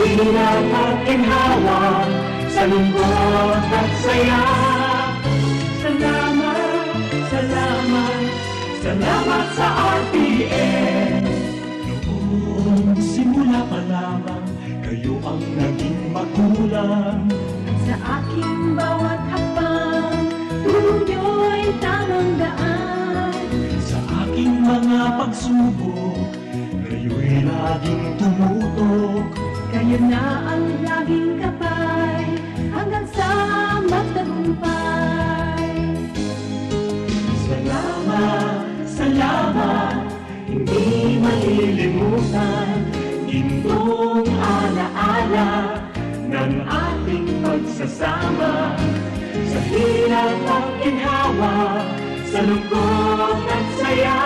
hirap at ginhawa, sa lungkot at saya. Salamat, salamat, salamat sa RPN. Noong simula pa lamang, kayo ang naging magulang. Sa aking bawat hakbang, tulong niyo'y tamang daan. Sa aking mga pagsubok, kayo'y laging tumutok. Kayo na ang laging kapay, hanggang sa magtagumpay. Salamat, salamat, hindi malilimutan. Gintong alaala ng ating pagsasama. Sa hirap at ginhawa, sa lungkot at saya.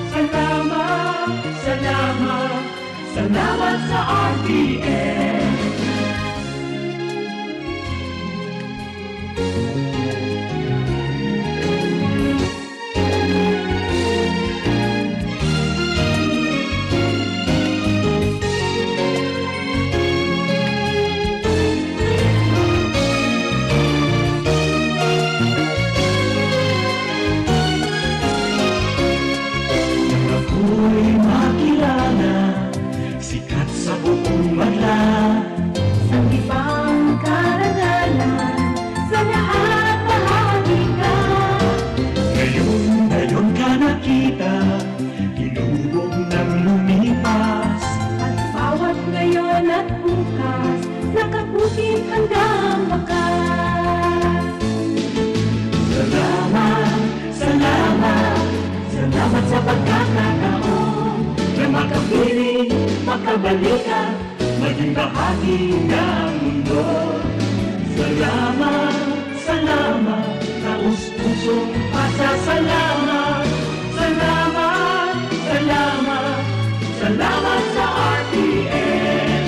Salamat, salamat, salamat sa RPN. Ako'y makilala, sikat sa buong banla. Sanggipang karangalan, sa lahat bahagi ka. Ngayon ka nakita, hinubog ng lumipas. At bawat ngayon at bukas, nakapusin hanggang wakas. Salamat, salamat, salamat sa pagkakataon na makapiling, makabalikan, maging bahagi ng mundo. Salamat, salamat, taus-pusong pasasalamat. Salamat, salamat, salamat sa RPN.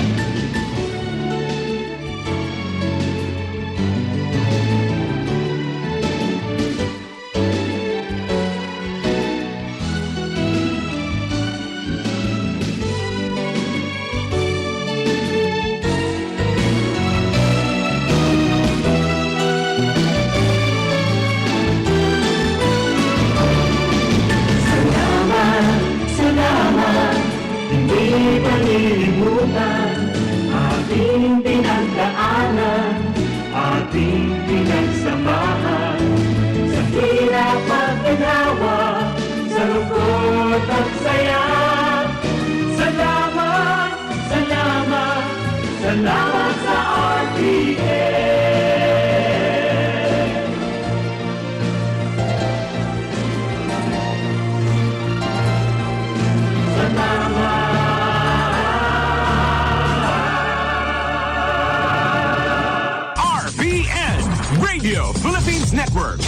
Salamat, salamat, hindi malilimutan. Ating pinagdaanan, ating pinagsamahan. Sa hirap at ginawa, sa lungkot at saya. Salamat, salamat, salamat sa RPN. RPN Radio Philippines Network,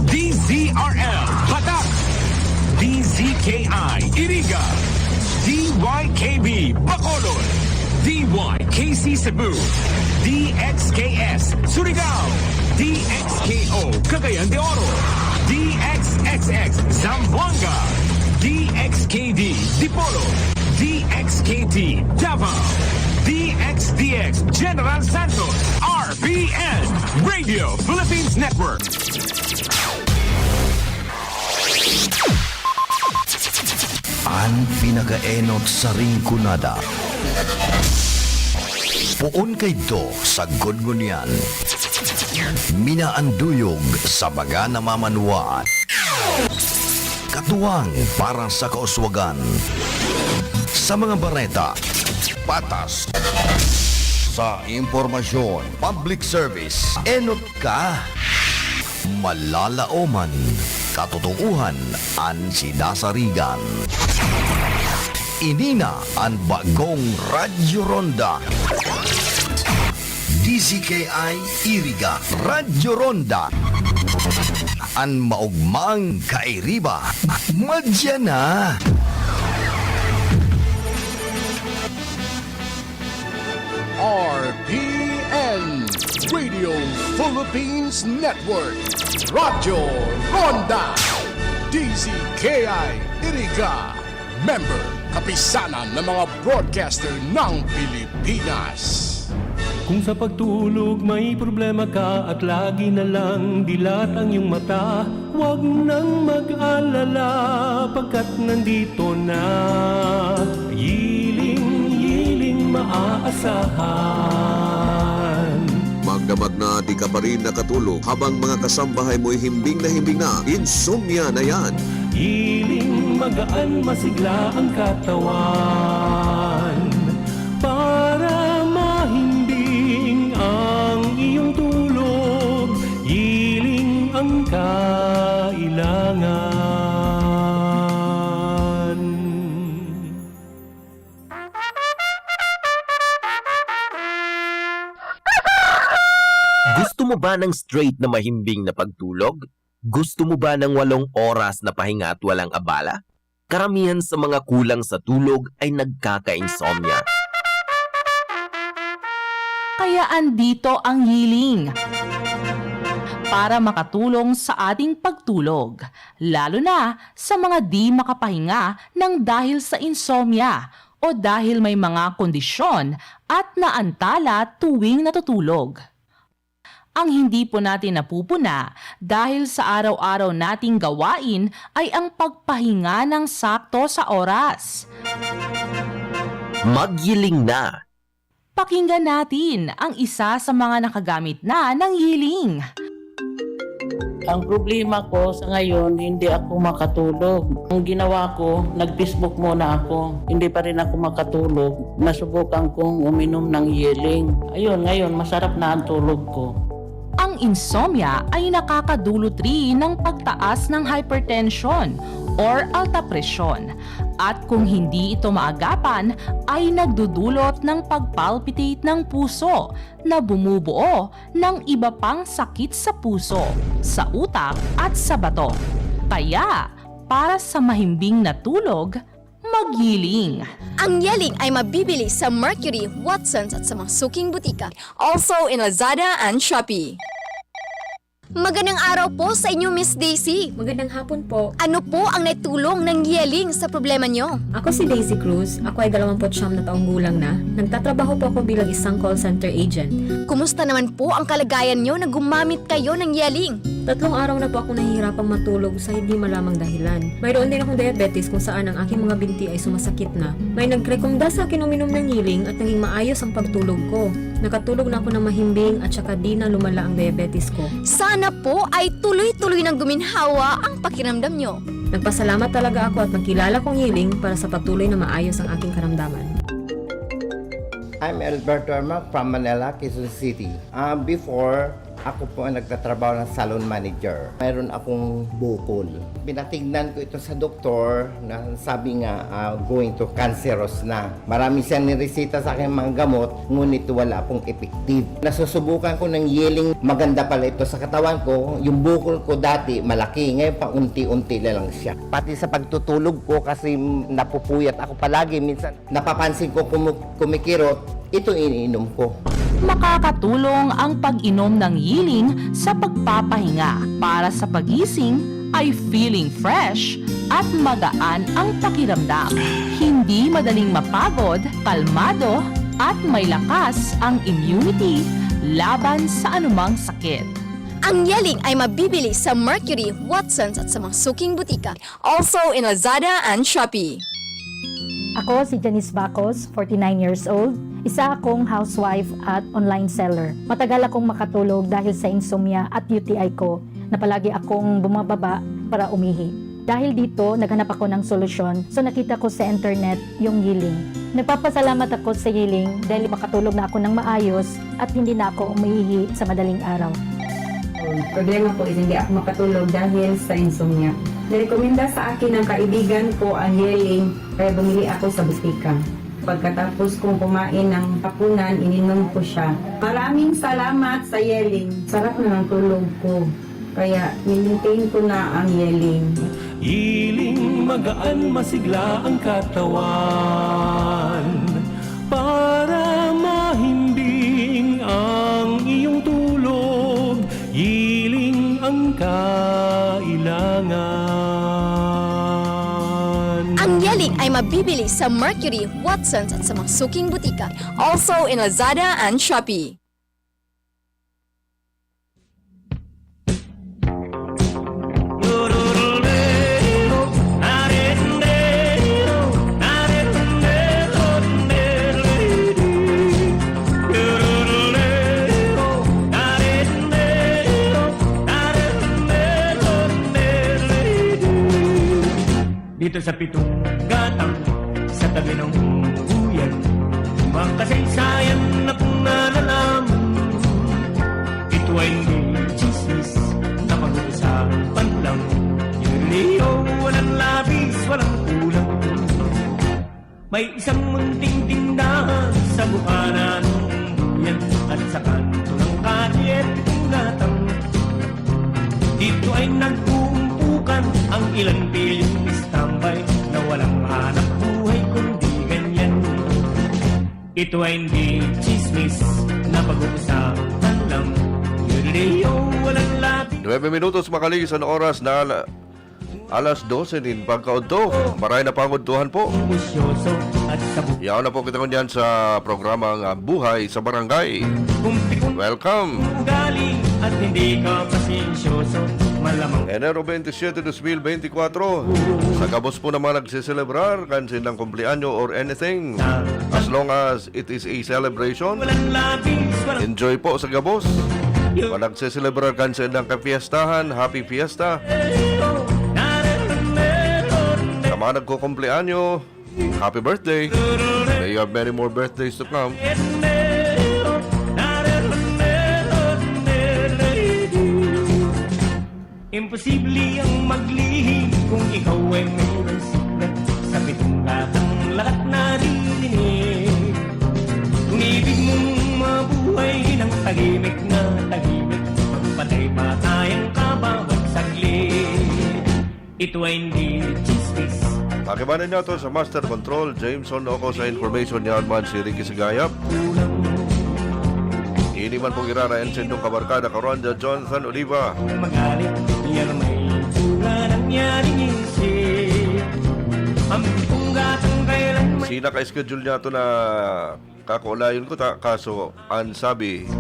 DZRL Batak, DZKI Iriga, DYKB Bacolod, DYKC Cebu, DXKS Surigao, DXKO Cagayan de Oro, DXXX Zamboanga, DXKD Dipolo, DXKT Davao, DXDX General Santos, RPN Radio Philippines Network. Ang pinakaenot sa ringkunada. Puon kay do sa gudgunyan. Minaanduyog sa baga namamanwaan. Katuwang para sa kauswagan. Sa mga bareta, patas. Sa impormasyon, public service, enot ka. Malalaoman, katotohuan, ang sinasarigan. Inina ang bagong Radyo Ronda. DZKI Iriga Radyo Ronda. Ang maugmang kairiba. Madya na. RPN Radio Philippines Network, Radyo Ronda, DZKI Iriga, member kapisanan ng mga broadcaster ng Pilipinas. Kung sa pagtulog may problema ka at lagi na lang dilat ang iyong mata, huwag nang mag-alala pagkat nandito na Yiling maaasahan. Magdamag na di ka pa rin nakatulog habang mga kasambahay mo'y himbing na insomnia na yan. Hiling magaan masigla ang katawan para mahimbing ang iyong tulog. Hiling ang kailangan. Gusto mo ba ng straight na mahimbing na pagtulog? Gusto mo ba ng 8 oras na pahinga at walang abala? Karamihan sa mga kulang sa tulog ay nagkaka-insomnia. Kaya andito ang Yiling para makatulong sa ating pagtulog, lalo na sa mga di makapahinga ng dahil sa insomnia o dahil may mga kondisyon at naantala tuwing natutulog. Ang hindi po natin napupuna dahil sa araw-araw nating gawain ay ang pagpahinga ng sakto sa oras. Magyiling na! Pakinggan natin ang isa sa mga nakagamit na ng Yiling. Ang problema ko sa ngayon, hindi ako makatulog. Ang ginawa ko, nag-Facebook muna ako. Hindi pa rin ako makatulog. Nasubukan kong uminom ng Yiling. Ayun, ngayon, masarap na ang tulog ko. Ang insomnia ay nakakadulot rin ng pagtaas ng hypertension or alta presyon. At kung hindi ito maagapan, ay nagdudulot ng pagpalpitate ng puso na bumubuo ng iba pang sakit sa puso, sa utak at sa bato. Kaya, para sa mahimbing na tulog, Magyiling. Ang Yiling ay mabibili sa Mercury, Watsons at sa mga suking butika. Also in Lazada and Shopee. Magandang araw po sa inyo, Miss Daisy. Magandang hapon po. Ano po ang naitulong ng Yiling sa problema nyo? Ako si Daisy Cruz. Ako ay 29 na taong gulang na. Nagtatrabaho po ako bilang isang call center agent. Kumusta naman po ang kalagayan nyo na gumamit kayo ng Yiling? 3 araw na po ako nahihirapang matulog sa hindi malamang dahilan. Mayroon din akong diabetes kung saan ang aking mga binti ay sumasakit na. May nagrekomenda sa akin uminom ng Yiling at naging maayos ang pagtulog ko. Nakatulog na ako ng mahimbing at saka di na lumala ang diabetes ko. Sana po ay tuloy-tuloy ng guminhawa ang pakiramdam nyo. Nagpasalamat talaga ako at nagkilala kong Yiling para sa patuloy na maayos ang aking karamdaman. I'm Alberto Arma from Manila, Quezon City. Before, ako po ang nagtatrabaho ng salon manager. Mayroon akong bukol. Pinatignan ko ito sa doktor na sabi nga going to cancerous na. Marami siyang niresita sa akin mga gamot, ngunit wala pong effective. Nasusubukan ko ng Yiling, maganda pala ito sa katawan ko. Yung bukol ko dati malaki, ngayon pa unti-unti na lang siya. Pati sa pagtutulog ko kasi napupuyat ako palagi. Minsan napapansin ko kumikirot, ito iniinom ko. Makakatulong ang pag-inom ng Yiling sa pagpapahinga para sa pagising ay feeling fresh at magaan ang pakiramdam. Hindi madaling mapagod, kalmado at may lakas ang immunity laban sa anumang sakit. Ang Yiling ay mabibili sa Mercury, Watsons at sa mga suking butika. Also in Lazada and Shopee. Ako si Janice Bacos, 49 years old. Isa akong housewife at online seller. Matagal akong makatulog dahil sa insomnia at UTI ko na palagi akong bumababa para umihi. Dahil dito, naghanap ako ng solusyon, so nakita ko sa internet yung Yiling. Nagpapasalamat ako sa Yiling dahil makatulog na ako ng maayos at hindi na ako umihi sa madaling araw. Problema ko is hindi ako makatulog dahil sa insomnia. Nirekomenda sa akin ng kaibigan ko ang Yiling kaya bumili ako sa butika. Pagkatapos kong kumain ng hapunan, ininom ko siya. Maraming salamat sa Yiling. Sarap na ng tulog ko. Kaya maintain ko na ang Yiling. Yiling magaan masigla ang katawan para mahimbing ang iyong tulog. Yiling ang kailangan. Ang Yiling ay mabibili mabibili sa Mercury, Watsons at sa mga suking butika. Also in Lazada and Shopee. Dito sa pitong gatang, sa tabi ng huyan, makasaysayan na kung nalalaman. Ito ay hindi chismis na pag-uusapan lang. Yun walang labis, walang kulang. May isang munting tindahan sa bukana ng huyan at sa kanto ng kalye pitong gatang. Dito ay nag-uumpukan ang ilang bilyong istambay na walang hanap buhay kundi ganyan. Ito ay hindi chismis na pag-uusapan lang. Yun walang labi. 9 minutos makalisan ang oras na alas 12 din pagkaunto. Maray na panguntuhan po. Yaw na po kita kunyan sa programang Buhay sa Barangay. Welcome. Ugali at hindi ka pasensyoso, malamang. Enero 27, 2024. Sa Gabos po naman nagsiselebrar kansin ng kumpleanyo or anything. As long as it is a celebration, enjoy po sa Gabos. Kung nagsiselebrar kansin ng kapiestahan, happy fiesta. Sa mga nagkukumpleanyo, happy birthday. May you have many more birthdays to come. Imposible ang maglihim kung ikaw ay mayroong sikret. Sa pitong gatang lahat naririnig. Kung ibig mong mabuhay ng tahimik na tahimik, magpatay-patayan ka bawat saglit. Ito ay hindi chismis. Pakibanan niyo ito sa Master Control, Jameson Oco sa information niya man si Ricky Sigayap. Ini man pong irara Ensendong Kabarkada Karonda Jonathan Oliva. Magalit, yan may tunga nangyaring isip. Ang pitong gatang kailan may... Sina ka-schedule niya ito na kakulayon ko kaso ang sabi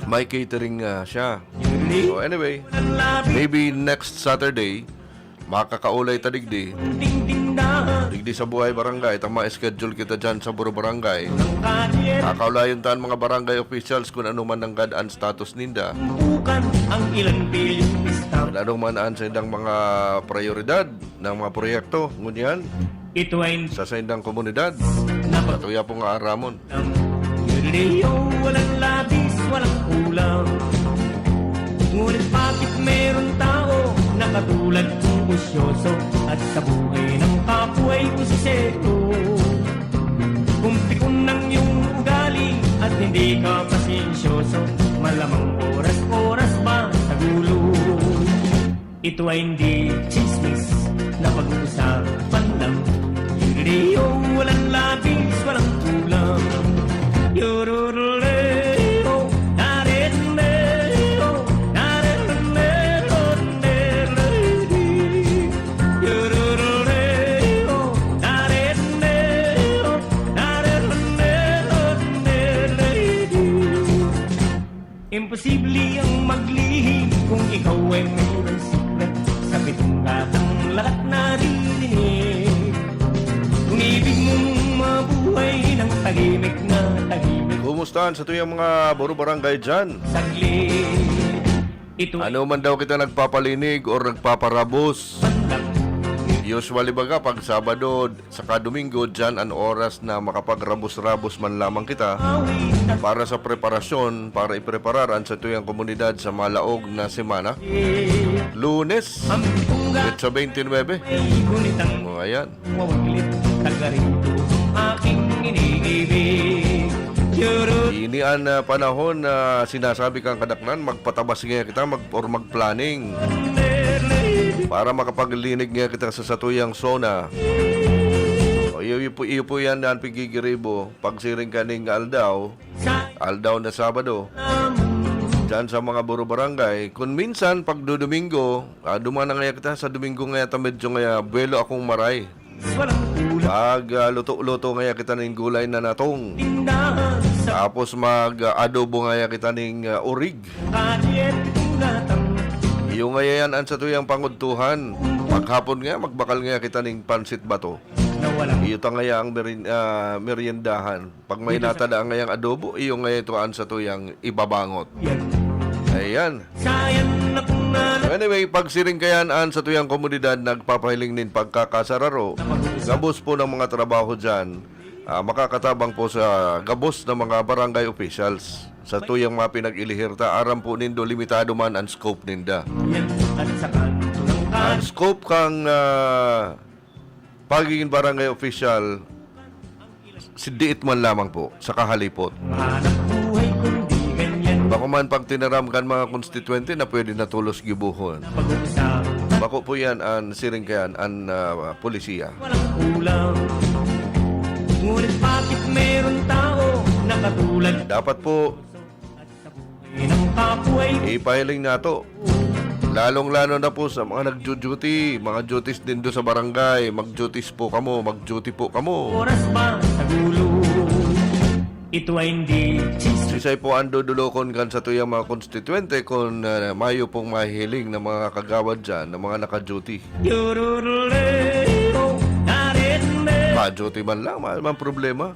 may catering siya. So anyway, maybe next Saturday makakaulay ta digdi sa Buhay Barangay. Tama schedule kita dyan sa Buro Barangay. Kakaulayon tan mga barangay officials kung ano man ang gadaan status ninda. Kung ano man ang sa indang mga prioridad ng mga proyekto. Ngunyan, sa indang komunidad. Katuya po nga aramon. Walang labis, walang kulang. Ngunit bakit meron tao na katulad kong usyoso at sa buhay ng kapwa ay usisero? Kung pikon ng iyong ugali at hindi ka pasensyoso, malamang oras-oras ba sa gulo? Ito ay hindi chismis na pag-uusapan lang. Yuriyo, walang labis, walang kulang. Yururulero, narenero, narenero, nereri. Yururulero, narenero, narenero, nereri. Imposible ang maglihim kung ikaw ay mayroong sikret. Sa pitong gatang lahat naririnig. Kung ibig mong mabuhay ng tahimik na tahimik. Kumustahan sa tuyang mga Buro Barangay dyan? Ano man daw kita nagpapalinig or nagpaparabos? Usually baga pag Sabado saka Domingo dyan ang oras na makapagrabos-rabos man lamang kita para sa preparasyon, para iprepararan sa tuyang komunidad sa malaog na semana. Lunes, sa 29. O ayan. Ini ang panahon na sinasabi kang kadaknan, magpatabas nga kita or magplanning para makapaglinig nga kita sa satuyang zona. O iyo po yan na pigigiribo pagsiring kaning aldaw na Sabado dyan sa mga Buro Barangay. Kung minsan pag Domingo, dumana nga kita sa Domingo nga medyo nga buwelo akong maray Luto-luto ngaya kita ning gulay na natong. Tapos mag-adobo ngaya kita ning urig. Yung ngayon an sa tuyang pangudtuhan. Paghapon nga, magbakal nga kita ning pansit bato. Iyo ta ngaya ang meriendahan. Pag may natada ngayang adobo, iyo ngaya ito an sa tuyang ibabangot. Ayan. Anyway, pag siring kayan an sa tuyang komunidad, nagpapahiling nin pagkakasararo. Gabos po ng mga trabaho dyan. Makakatabang po sa gabos ng mga barangay officials. Sa tuyang mga pinag-ilihirta, aram po nindo limitado man ang scope ninda. Ang scope kang pagiging barangay official, sidiit man lamang po sa kahalipot. Bako man pag tinaram kan mga konstituente na pwede natulos gibuhon. Bako po yan ang siring kayan ang polisiya. Ngunit bakit meron tao na katulad? Dapat po ipahiling nato. Lalong-lalo na po sa mga nag-duty, mga duties din doon sa barangay. Mag-duties po kamo, mag-duty po kamo. Oras ba sa gulo? Ito ay hindi Isay po ando dulokon kan sa tuyang mga konstituente kung mayo pong mahihiling ng mga kagawad dyan, ng mga naka-duty. Ma-duty man lang, man problema.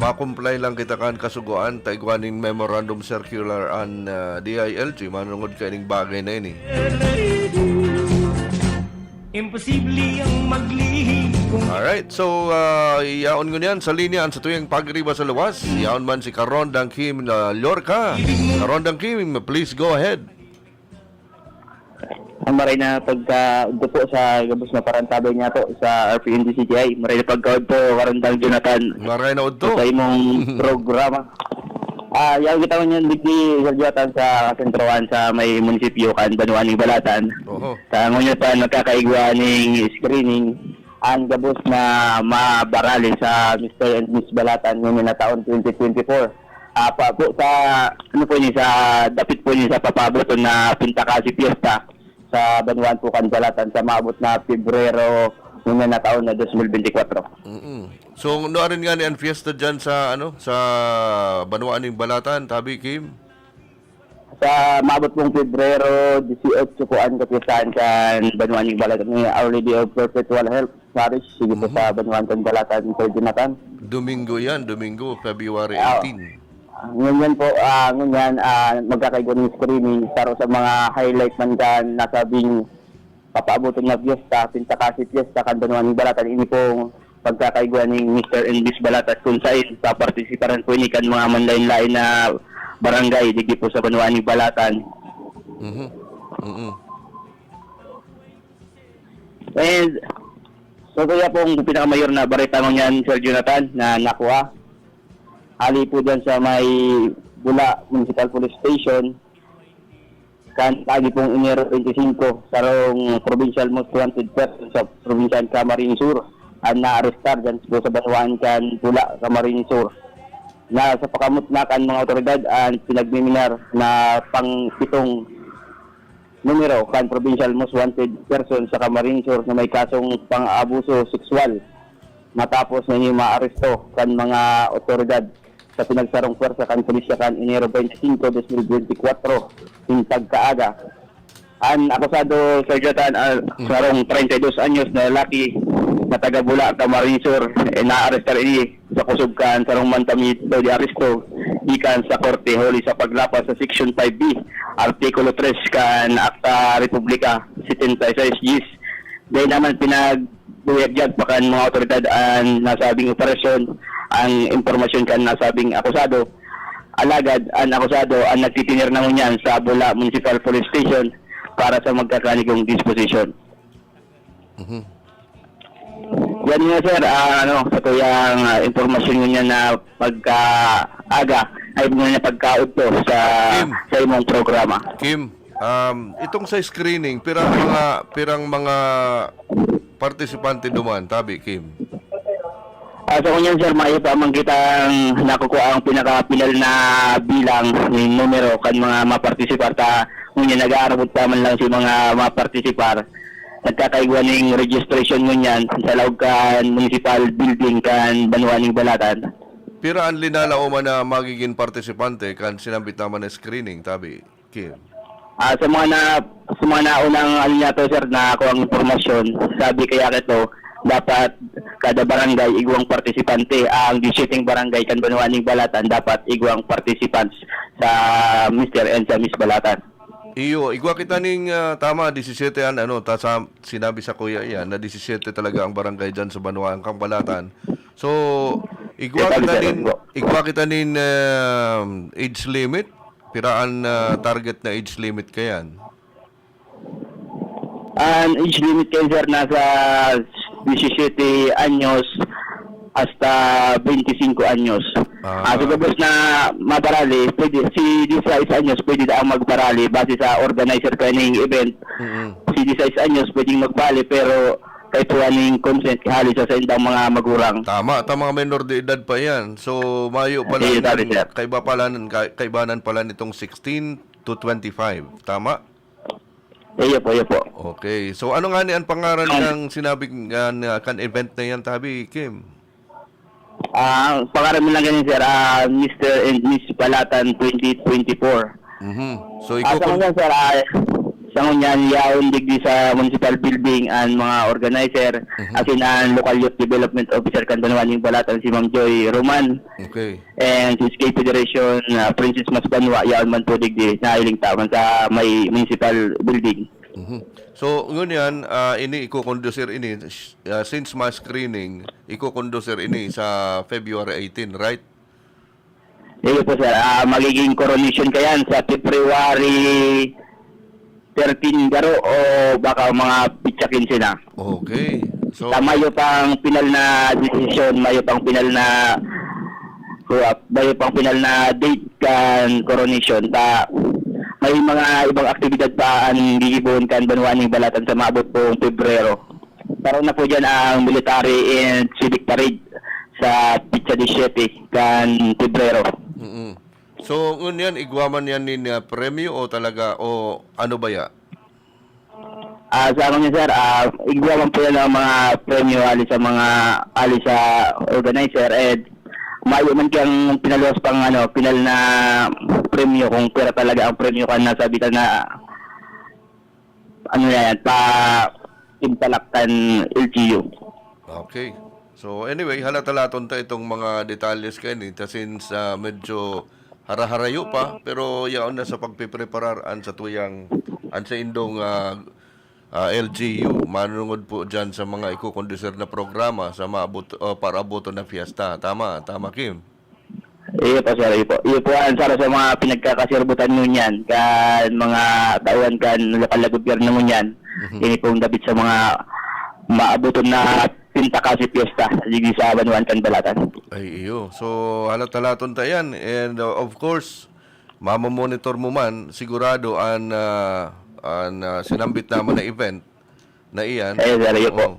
Ma-comply lang kita kan kasuguan, taigwaning memorandum circular an DILG, manungod ka ining bagay na ini. Imposible ang maglihim. Alright, so iyaon ko niyan sa linya sa tuyang pagriba sa luwas. Iyaon man si Karondang Kim Lorca. Karondang Kim, please go ahead. Ang maray na pagka-udto po sa gabos na parantabay niya po sa RPNDCTI. Maray na pagka-udto, Karondang Jonathan. Maray na udto. Sa imong programa. Yung kita ko niyan, Bigdi Sergiotan sa Sentroan sa may munisipyo kan Banuaning Balatan. Sa ngunyan pa nagkakaigwa ng screening ang gabos na mabarali sa Mr. and Miss Balatan ngunyan na taon 2024. Pa po sa, ano po niya, sa dapit po niya sa papaboto na Pintakasi Fiesta sa Banuan po kan Balatan sa maabot na Pebrero ngunyan na taon na 2024. So, noorin nga ni ang fiesta dyan sa, sa Banuaning Balatan, Tabi, Kim? Sa maabot pong Pebrero 18 po ang kapistahan sa Banuaning Balatan ni Our Lady of Perpetual Health Parish, sige po sa Banuaning Balatan, Sir Jonathan. Domingo yan, Domingo, February 18. Ngunyan po, magkakaigo ng screening para sa mga highlight man kan nasabing papaabotin na fiesta, Pintakasi Fiesta, kan Banuaning Balatan, ini pong pagkakaigwa ng Mr. and Miss Balatas kung saan papartisiparan po ini kan mga manlain-lain na barangay digi po sa Banuaning Balatan. And so kaya pong pinakamayor na barita mo niyan, Sir Jonathan, na nakuha. Ali po dyan sa may Bula Municipal Police Station kan lagi pong Enero 25 sarong Provincial Most Wanted Person sa Provincial Camarines Sur ang na-arrestar dyan po sa Banuan kan Bula, Camarines Sur. Na sa pakamot na kan mga otoridad ang pinagmiminar na pang-pitong numero kan Provincial Most Wanted Person sa Camarines Sur na may kasong pang-abuso sexual. Matapos na niyo ma-aresto kan mga otoridad sa pinagsarong pwersa kan pulisya kan Enero 25, 2024 hintag kaaga. Ang akusado, Sir Jonathan, sarong 32 anyos na lalaki na taga Bula, Camarines Sur, na-arrestar ini sa kusubkan sarong mantamit daw di aresto ikan sa korte huli sa paglapas sa Section 5B, Artikulo 3 kan Akta Republika 76 GIS. Dahil naman pinagbuyagyag pa kan mga otoridad ang nasabing operasyon ang impormasyon kan nasabing akusado. Alagad ang akusado ang nagtitinir na ngunyan sa Bula Municipal Police Station para sa magkakanigong disposition. Yan nga sir, sa tuyang impormasyon ngunyan na pagkaaga ay ngunyan na pagkaudto sa imong programa. Kim, itong sa screening, pirang mga partisipante duman, Tabi, Kim? So kunyan sir, maipamang kitang nakukuha ang pinaka-pinal na bilang ng numero kan mga mapartisipar ta ngunyan nag-aarabot pa man lang si mga mapartisipar nagkakaigwa ng registration mo niyan sa lawag kan municipal building kan Banwaning Balatan. Pero ang linalaw man na magiging partisipante kan sinambit naman na screening, tabi, Kim. Sa mga naunang ano niya to, sir, na ako ang informasyon, sabi kaya ito, dapat kada barangay igwang partisipante. Ang 17 barangay kan Banwaning Balatan dapat igwang participants sa Mr. and sa Miss Balatan. Iyo, igwa kita ning tama 17 yan sinabi sa kuya yan na 17 talaga ang barangay diyan sa Banwang Balatan. So, igwa kita nin age limit, piraan target na age limit kayan. Ang age limit kayo, sir, nasa 17 anyos hasta 25 anyos. Tapos na mabarali, pwede, si 16 anyos pwede daang magbarali base sa organizer ka ng event. Si 16 anyos pwedeng magbali pero kay tuwaning consent halos sa indang mga magurang. Tama, mga menor de edad pa yan. So, mayo pala kaibanan pala nitong 16 to 25. Tama? Iyo po. Okay. So, ano nga ni ang pangaran ng sinabing kan event na yan, tabi, Kim? Ang pangalan mo lang ganyan, sir, Mr. and Miss Balatan 2024. So, sa ngunyan, yaon digdi sa municipal building ang mga organizer, asin ang local youth development officer kan Banwaning Balatan, si Ma'am Joy Roman. Okay. And si SK Federation, Princess Mas Banwa, yaon man po digdi na iling taman sa may municipal building. So, ngunyan, ini iko-conducer ini, since mass screening, iko-conducer ini sa February 18, right? Iyo po, sir. Magiging coronation kayan sa February 13 garo o baka mga pitsa 15 na. Okay. So, mayo pang final na decision, mayo pang final na date kan coronation. May mga ibang aktibidad pa ang gigibon kan Banwaning Balatan sa maabot pong Pebrero. Karoon na po dyan ang military and civic parade sa pitsa 17 kan Pebrero. So, ngunyan, igwaman yan ni premyo o talaga, o ano ba ya? Sa akin sir, igwaman po yan ang mga premyo alis sa organizer and mayo man kang pinaluwas pang pinal na premyo kung pera talaga ang premyo kan nasa bitan na impalaktan LGU. Okay. So anyway, halata-laton ta itong mga detalles kayo since medyo haraharayo pa pero yaon na sa pagpipreparar sa tuyang sa indong LGU manungod po dyan sa mga iko-conducer na programa sa para aboto na fiesta. Tama Kim? Iyo po sir, iyo po ang sara sa mga pinagkakasirbutan nyo yan kan mga tauhan kan lokal na gobyerno nyo yan. Ini pong dabit sa mga maabuton na pinta kasi fiesta digi sa Banwan kan Balatan. Ay iyo. So halata-laton ta yan and of course mamamonitor mo man sigurado ang sinambit naman na event na iyan. Ay sir, iyo po.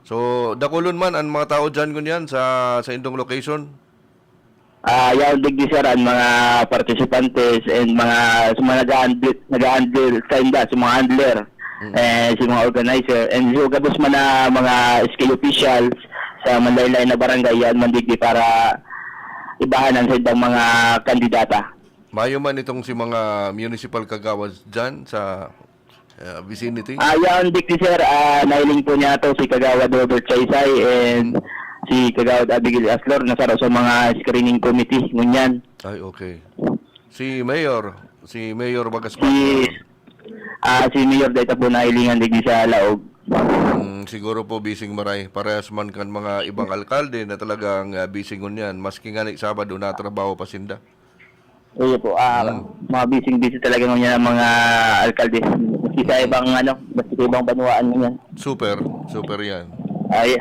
So dakulon man ang mga tao dyan kunyan sa indong location. Yaw digdi sir ang mga participantes and mga nag-handle sa inda, sa mga handler. Si mga organizer and so gabos man na mga SK officials sa manlaylay na barangay yan mandigdi para ibahanan sa ibang mga kandidata. Mayo man itong si mga municipal kagawas dyan sa vicinity? Yan digdi sir, nailing po niya to si Kagawad Robert Chaysay and si Kagawad Abigail Aslor na sa mga screening committee ngunyan. Ay okay. Si Mayor Bagas si Mayor data po nailingan digdi sa Laog. Siguro po bising maray. Parehas man kan mga ibang alkalde na talagang bising ngunyan. Maski nga ni Sabado na trabaho pa sinda. Oo po. Mga bising-busy talaga ngunyan ang mga alkalde. Maski sa ibang ibang banwaan ngunyan. Super yan. Ay.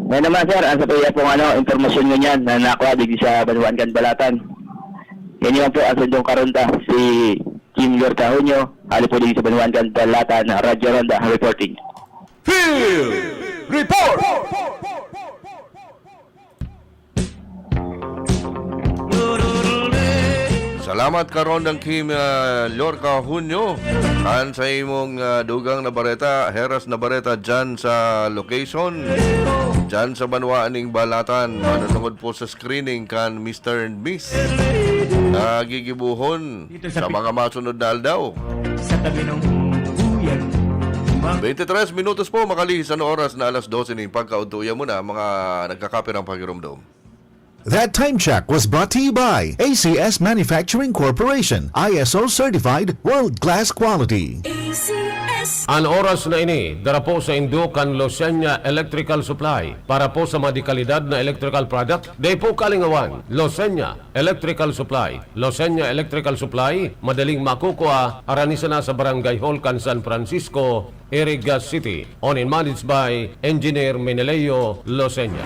Ngayon naman sir, ang sa tuya pong informasyon ngunyan na nakuha digdi sa Banwaan kan Balatan. Yan yun po ang sundong karonta si Kim Lorca Junio, hali po din sa Banwaan kan Balatan, Radyo Ronda reporting. Field Report! Salamat karon ng Kim Lorca Junio. Kan sa imong dugang na bareta, Heras na bareta dyan sa location. Dyan sa Banwaaning Balatan. Manunungod po sa screening kan Mr. and Miss. Nagigibuhon sa mga masunod na aldaw. Sa tabi ng buyan. 23 minutos po makalihis ano oras na alas 12 ni pagkauntuya mo na mga nagkakape ng pagirumdom. That time check was brought to you by ACS Manufacturing Corporation, ISO certified world-class quality. Ang oras na ini, dara po sa Indukan Losenya Electrical Supply para po sa madikalidad na electrical product. Day po kalingawan, Losenya Electrical Supply. Losenya Electrical Supply, madaling makukuha, aranisa na sa Barangay Holcan, San Francisco, Iriga City. Owned and managed by Engineer Meneleo Losenya.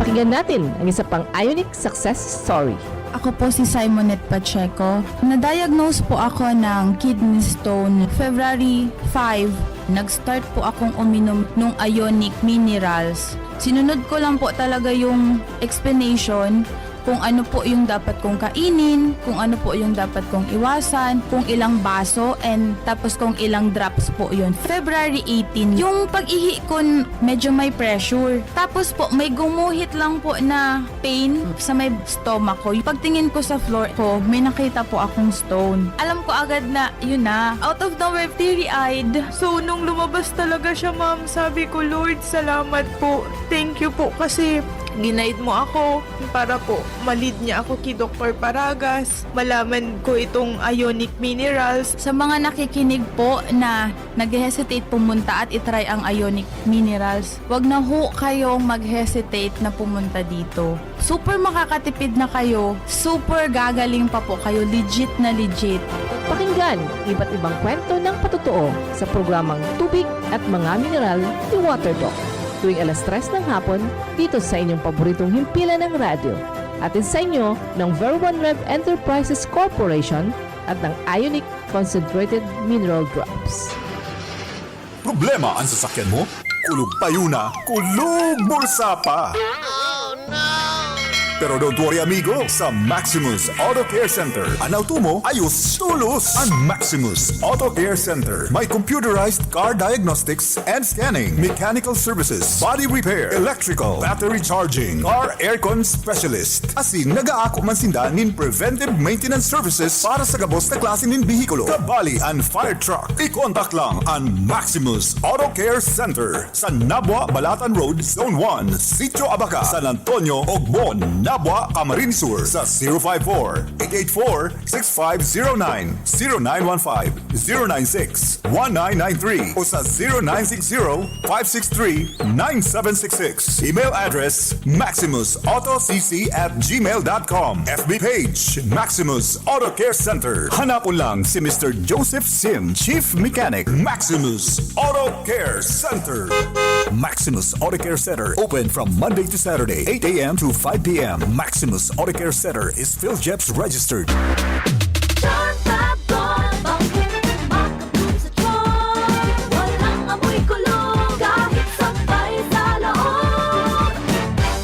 Pakinggan natin ang isa pang Ionic success story. Ako po si Simonette Pacheco. Na-diagnose po ako ng kidney stone February 5. Nag-start po akong uminom ng Ionic Minerals. Sinunod ko lang po talaga yung explanation kung ano po yung dapat kong kainin, kung ano po yung dapat kong iwasan, kung ilang baso, and tapos kung ilang drops po yun. February 18, yung pag-ihi ko medyo may pressure. Tapos po may gumuhit lang po na pain sa may stomach ko. Pagtingin ko sa floor ko, may nakita po akong stone. Alam ko agad na yun na. Out of nowhere, teary-eyed. So nung lumabas talaga siya, ma'am, sabi ko, Lord, salamat po. Thank you po kasi ginaid mo ako para po malid niya ako kay Dr. Paragas. Malaman ko itong Ionic Minerals. Sa mga nakikinig po na nag-hesitate pumunta at itry ang Ionic Minerals, wag na ho kayong mag-hesitate na pumunta dito. Super makakatipid na kayo. Super gagaling pa po kayo. Legit na legit. Pakinggan iba't ibang kwento ng patotoo sa programang Tubig at Mga Mineral ni Waterdoc. Tuwing alas 3 ng hapon, dito sa inyong paboritong himpilan ng radyo. Atin sa inyo ng Ver1 Rev Enterprises Corporation at ng Ionic Concentrated Mineral Drops. Problema ang sasakyan mo? Kulog tayo na, kulog bulsa pa! Pero don't worry amigo, sa Maximus Auto Care Center, ang auto mo ayos tulos. Ang Maximus Auto Care Center may computerized car diagnostics and scanning, mechanical services, body repair, electrical, battery charging, car aircon specialist. Asin nagaako man sinda nin preventive maintenance services para sa gabos na klase nin bihikulo, kabali and fire truck. I-contact lang ang Maximus Auto Care Center sa Nabwa, Balatan Road, Zone 1, Sitio Abaca, San Antonio, Ogbon, Nabwa, Camarines Sur sa 054-884-6509, 0915-096-1993 o sa 0960-563-9766. Email address maximusautocc@gmail.com. FB page Maximus Auto Care Center. Hanapon lang si Mr. Joseph Sim, Chief Mechanic, Maximus Auto Care Center. Maximus Auto Care Center open from Monday to Saturday, 8 a.m. to 5 p.m. Maximus Auto Care Center is PhilJeps registered.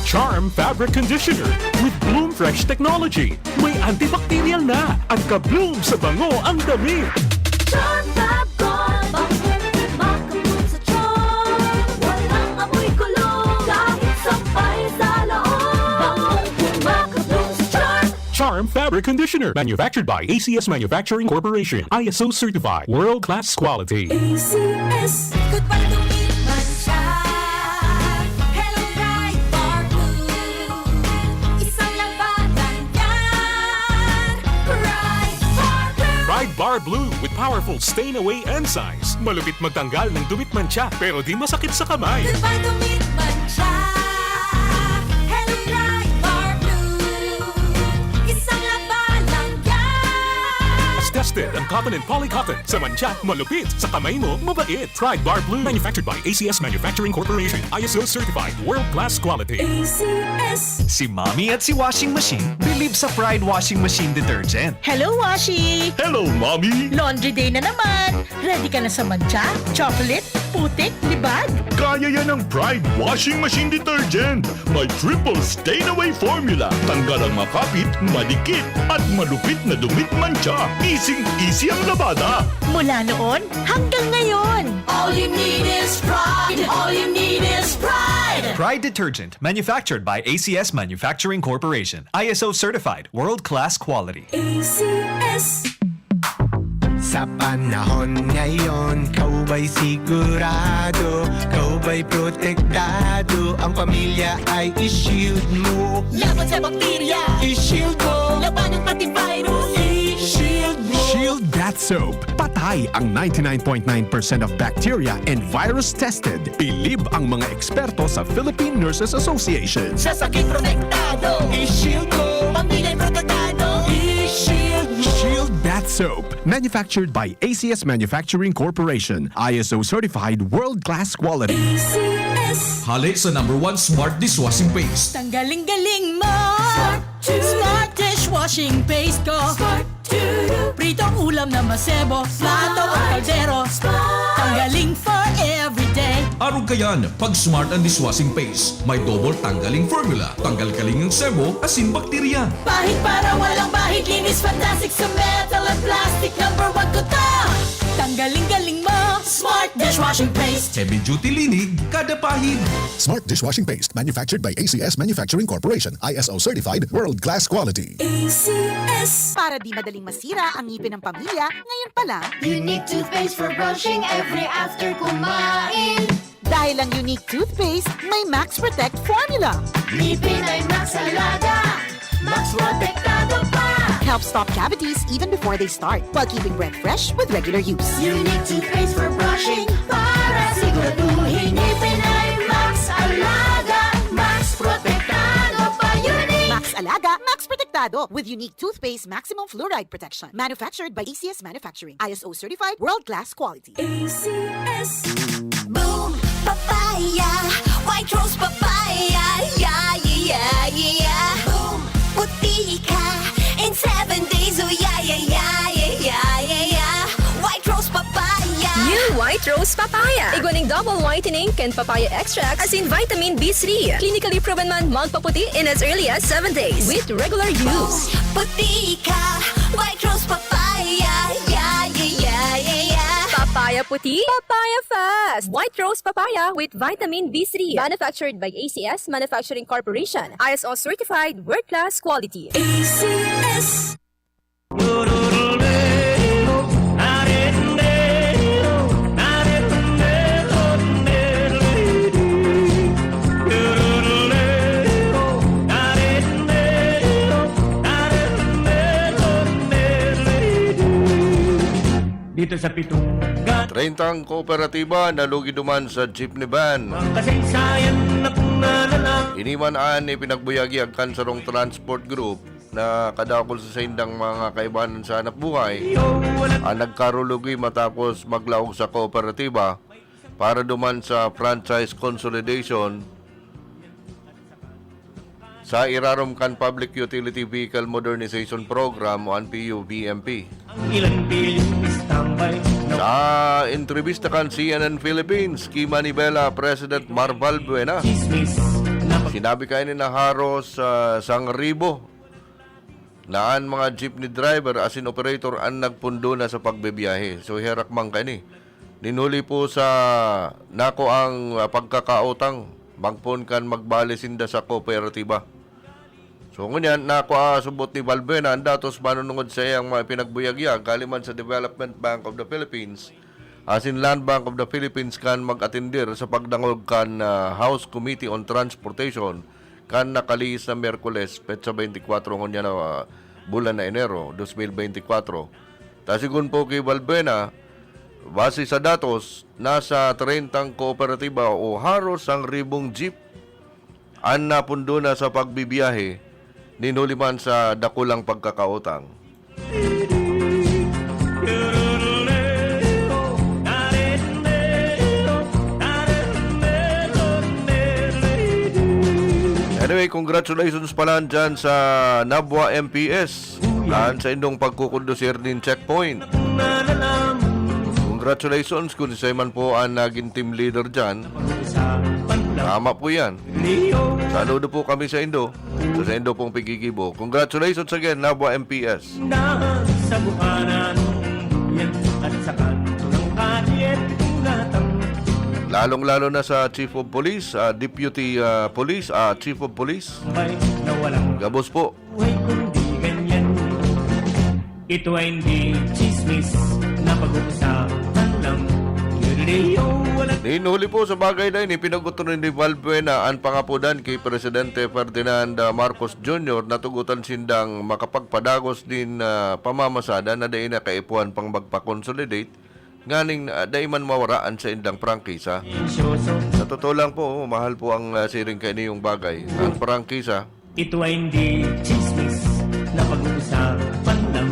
Charm Fabric Conditioner with Bloom Fresh Technology. May antibacterial na at ka-bloom sa bango ang damit. Charm Fab Gold, bangkit makabloom sa charm. Walang amoy kulong kahit sampay sa loob. Makabloom sa charm. Charm Fabric Conditioner, manufactured by ACS Manufacturing Corporation, ISO certified, world-class quality. ACS, goodbye to eat man siya. Hello Bright Bar Blue. Isang labanan yan. Bright Bar Blue. Pride Bar Blue with powerful stain-away enzymes. Malupit magtanggal ng dumit mancha pero di masakit sa kamay. Goodbye to eat man siya. Hello Bright Bar Blue. Isang labanan yan. As tested ang cotton and polycotton. Sa mancha, malupit. Sa kamay mo, mabait. Pride Bar Blue, manufactured by ACS Manufacturing Corporation. ISO certified, world-class quality. ACS. Si Mommy at si Washing Machine believe sa Pride Washing Machine Detergent. Hello, Washi! Hello, Mommy! Laundry day na naman! Ready ka na sa mancha, chocolate, putik, libag? Kaya Kaya yan ang Pride Washing Machine Detergent. May triple stain-away formula. Tanggal ang makapit, madikit, at malupit na dumit mancha. Easy ang labada. Mula noon hanggang ngayon. All you need is pride. All you need is pride. Pride Detergent, manufactured by ACS Manufacturing Corporation. ISO certified, world-class quality. ACS. Sa panahon ngayon, kau ba'y sigurado? Kau ba'y protektado? Ang pamilya ay i-shield mo. Laban sa bakterya. I-shield mo. Laban ng pati virus. I-shield mo. Shield That Soap. Patay ang 99.9% of bacteria and virus tested. Bilib ang mga eksperto sa Philippine Nurses Association. Sa sakit protektado. I-shield mo. Pamilya protektado. I-shield mo. Shield That Soap. Manufactured by ACS Manufacturing Corporation. ISO certified world-class quality. ACS. Halik sa #1 Smart Dishwashing Paste. Tanggaling-galing mo. Smart dishwashing paste ko. Pritong ulam na masebo. Plato o kaldero. Tanggaling for everyday. Arog kayan, pag Smart and Dishwashing Paste, may double tanggaling formula. Tanggal-galing ng sebo, asin bakterya. Bahid para walang bahid. Linis fantastic sa metal at plastic. #1 ko to. Tanggaling-galing mo. Smart dishwashing paste. Heavy duty linig, kada pahid. Smart Dishwashing Paste, manufactured by ACS Manufacturing Corporation. ISO certified, world-class quality. ACS. Para di madaling masira ang ngipin ng pamilya, ngayon pa lang, Unique toothpaste for brushing every after kumain. dahil ang unique toothpaste, may Max Protect formula. Ngipin ay Max Alaga. Max Protektado pa. Helps stop cavities even before they start, while keeping breath fresh with regular use. Unique toothpaste for brushing para siguraduhin ngipin ay Max Alaga. Max Protektado pa. Unique. Max Alaga, Max Protectado with unique toothpaste maximum fluoride protection. Manufactured by ACS Manufacturing. ISO certified, world-class quality. ACS. Boom, papaya. White rose papaya. Yeah, yeah, yeah. Boom, puti ka. In 7 days, oh yeah, yeah, yeah, yeah, yeah, yeah, yeah. White rose papaya. New White Rose Papaya. Iguaning double whitening and papaya extract as in vitamin B3. Clinically proven man magpaputi in as early as 7 days with regular use. Puti ka. White rose papaya. Yeah, yeah, yeah, yeah, yeah. Papaya puti, papaya fast. White Rose Papaya with vitamin B3. Manufactured by ACS Manufacturing Corporation. ISO certified, world-class quality. ACS. Dito sa pitong 30 kooperatiba nalugi duman sa jeepney van. kasaysayan na kung nalala. Inimanaan ni pinagbuyagi ang Kansarong Transport Group na kadakol sa saindang mga kaibanan sa hanap buhay ang nagkarulugi matapos maglaog sa kooperatiba para duman sa franchise consolidation sa Iraromcan Public Utility Vehicle Modernization Program o PUVMP. Ilang bilyong istambay. Sa entrevista kan CNN Philippines, kay Manibela President Marval Buena, sinabi kayo ni na haros sang ribo naan mga jeepney driver asin operator ang nagpundo na sa pagbebiyahe. So herak man kayo ni. Ninuli po sa nako ang pagkakautang bangpon kan magbalisinda sa kooperatiba. So ngunyan, subot ni Balbena ang datos manunungod sa iyang mga pinagbuyagya kaliman sa Development Bank of the Philippines asin Land Bank of the Philippines kan mag-atindir sa pagdangog kan House Committee on Transportation kan nakaliis na Miyerkules petsa 24 ngunyan na bulan na Enero 2024. Tasigun po kay Balbena, base sa datos, nasa 30 kooperatiba o haros ang ribong jeep ang napundo na sa pagbibiyahe ninuliman sa dakulang pagkakautang. Anyway, congratulations pala dyan sa Nabwa MPS. Dahil sa indong pagkukondusir din checkpoint. Congratulations kung siya man po ang naging team leader dyan. Tama po yan. Saludo po kami sa Indo. Sa Indo pong Pigigibo. Congratulations again, Nabwa MPS. Sa buhanan yan at sa kanto ng kalyet gatang. Lalong-lalo na sa Chief of Police, Deputy Police, Chief of Police. Na walang Gabos po. buhay kundi ganyan. Ito ay hindi chismis na pag-uusapan lang. Ninuli po sa bagay na yun, ipinagutunan ni Valbuena ang pangapudan kay Presidente Ferdinand Marcos Jr. na tugutan sindang makapagpadagos din pamamasada na dahi na kaipuan pang magpa-consolidate nganing dahi man mawaraan sa indang prangkisa. Sa totoo lang po, mahal po ang siring kay niyong bagay. Ang prangkisa. Ito ay hindi chismis na pag-uusapan lang.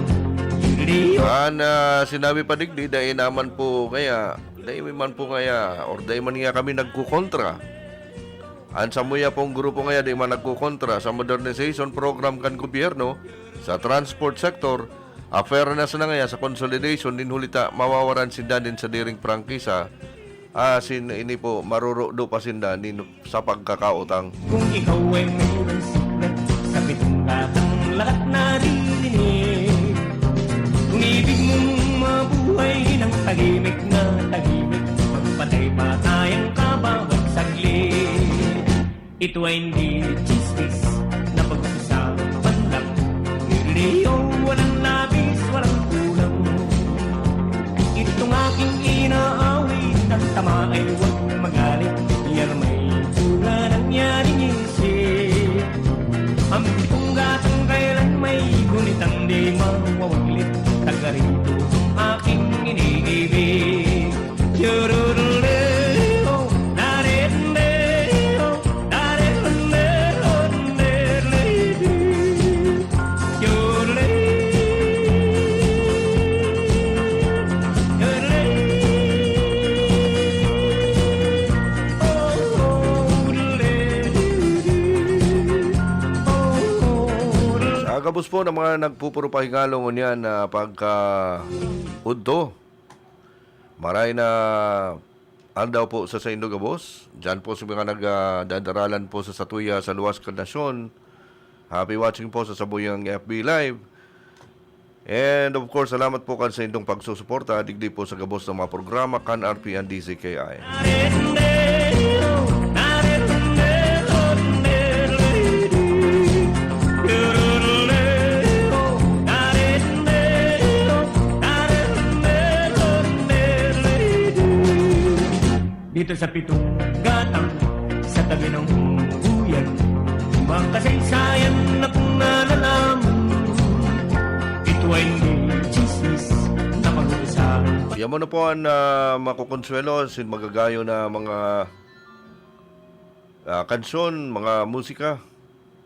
Sinabi pa digdi, dahi naman po kaya dahi man po kaya or dahi man nga kami nagkukontra. Ang samuya pong grupo nga dahi man nagkukontra sa modernization program kan gobyerno sa transport sector. Fairness na nga sa consolidation din hulita mawawaran sinda din sa diring prangkisa. Ini po marurukdo pa sinda din sa pagkakautang. Kung ikaw ay mayroong siglat sa pitong gatang lahat narinig. Kung ibig mong mabuhay ng tahimik na tahimik, magpatay-patayang ka bawat saglit. Ito ay hindi chismis na pag-usapan lang. Nililiyo, walang labis, walang kulang. Itong aking inaawit, ang tama ay huwag magalit. Yan may bunga nangyaring isip. Ang pitong gatang kailan may gunitang di mawawaglit. Taga rito ang aking iniibig. Yururuleo, nariruleo, nariruleo, nariruleo. Agabos po ng mga nagpupuro pahingalong niyan na pagka-udto. Maray na andaw po sa Indo Gabos. Diyan po sa mga nagdadaralan po sa Satuya sa luwas Nasyon. Happy watching po sa Sabuyang FB Live. And of course, salamat po kan sa indong pagsusuporta. Digdi po sa gabos ng mga programa kan RP and DZKI. Dito sa pitong gatang sa tabi ng buyan, mga kasaysayan na kung nalalaman. Ito ay hindi chismis na pag-uusapan. Yan mo na po ang makukonsuelo sin magagayo na mga kansyon, mga musika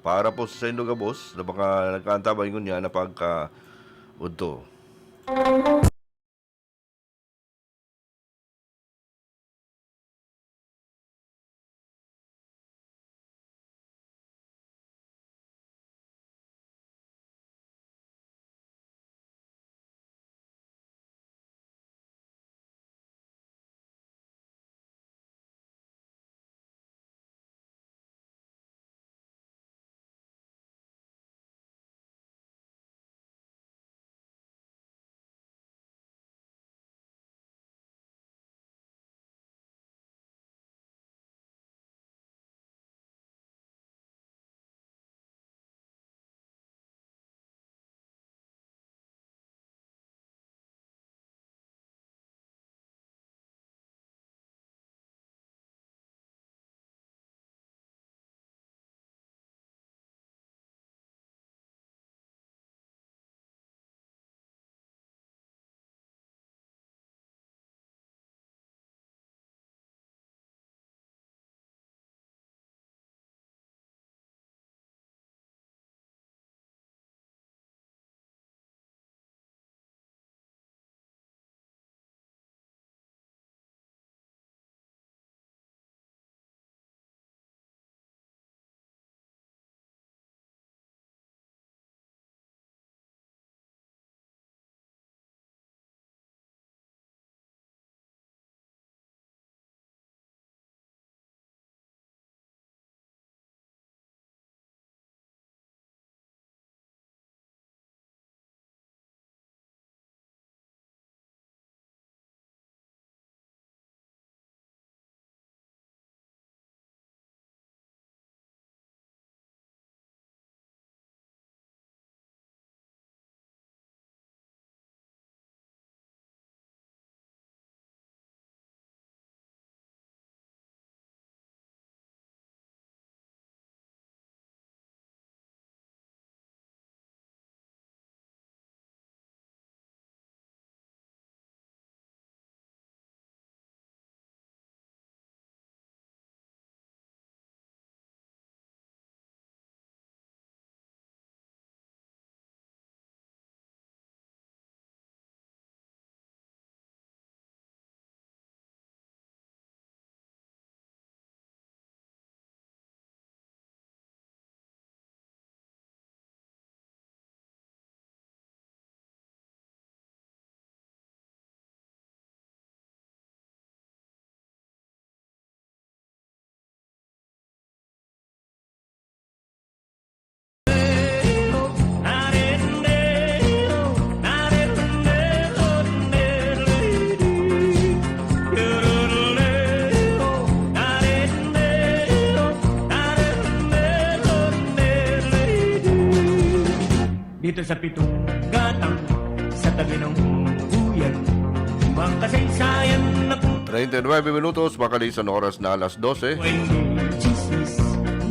para po sa Indo Gabos na mga nagkaantabay ngunya na pagka-udto. Dito sa pitong gatang, sa tabi ng buyan, mga kasaysayan na kung 39 minutos, makalisan oras na alas 12. chismis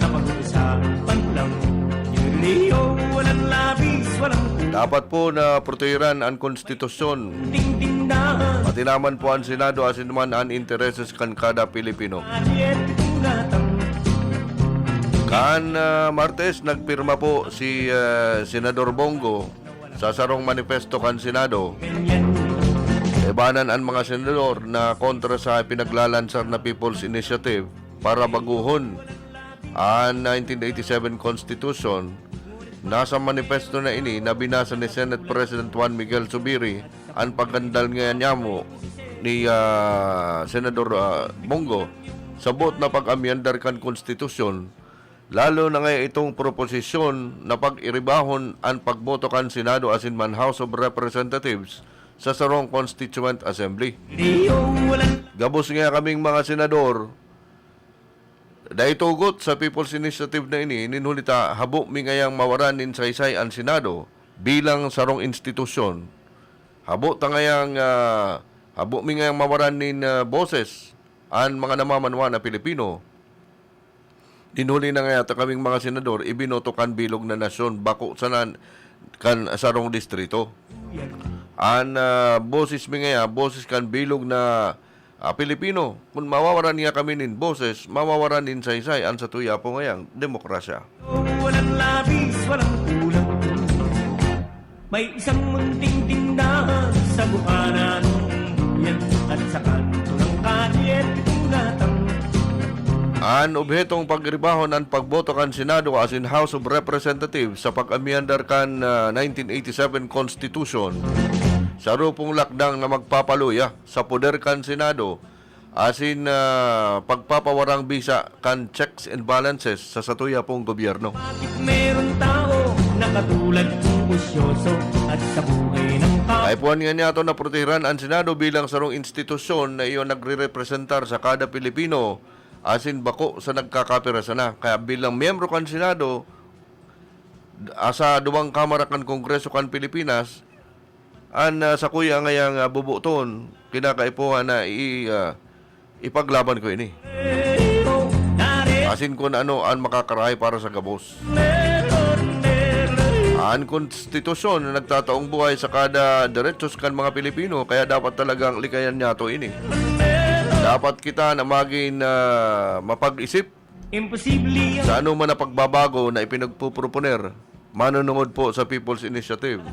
na pag-uusapan lang. Yung Leo, walang labis, walang Dapat po na protehiran ang konstitusyon. tindahan. Pati naman po ang Senado asinman ang intereses kan kada Pilipino. Kaan Martes, nagpirma po si Senador Bongo sa sarong manifesto kan Senado. Ebanan ang mga senador na kontra sa pinaglalansar na People's Initiative para baguhon ang 1987 Constitution. Nasa manifesto na ini na binasa ni Senate President Juan Miguel Zubiri ang pagkandal ngayon niya mo ni Senador Bongo sa bot na pag-amyandar kan konstitusyon, lalo na ngayon itong proposisyon na pag-iribahon ang pagboto kan Senado asinman House of Representatives sa sarong Constituent Assembly. Gabos nga kaming mga senador daitugot sa People's Initiative na ini, ninhulita habo mi ngayang mawaranin sa isay ang Senado bilang sarong institusyon. Habo mi ngayang mawaranin boses ang mga namamanwa na Pilipino. Ninhuli na nga kaming mga senador, ibinoto kan bilog na nasyon bako sanan kan sarong distrito. Ang boses mi ngaya, boses kan bilog na Pilipino, kung mawawaran niya kami nin boses, mawawaran nin saysay ang sa tuya po ngayang demokrasya. Walang labis, walang kulang. May isang munting tindahan sa bukanan yan at sa kanto ng kalye pitong gatang. Ang obhetong pagribahon ang pagboto kan Senado as in House of Representatives sa pag-amyandar kan 1987 Constitution sa rupong lakdang na magpapaluya sa poder kan Senado asin pagpapawarang bisa kan checks and balances sa satuya pong gobyerno. Merong tao na katulad kong usyoso at sa buhay ng tao. Kaipuan nga niya ito na protehiran ang Senado bilang sarong institusyon na iyon nagre-representar sa kada Pilipino asin bako sa nagkakapirasa na. Kaya bilang miyembro kan Senado sa duwang kamara kan Kongreso kan Pilipinas, an sa kuya ngayang bubuton kinakaipuhan na ipaglaban ko ini. Asin kung ano ang makakarahay para sa gabos. Ang konstitusyon na nagtataong buhay sa kada diretsos kan mga Pilipino, kaya dapat talagang likayan niya to ini. Dapat kita na maging mapag-isip sa ano man na pagbabago na ipinagpuproponer, manunungod po sa People's Initiative.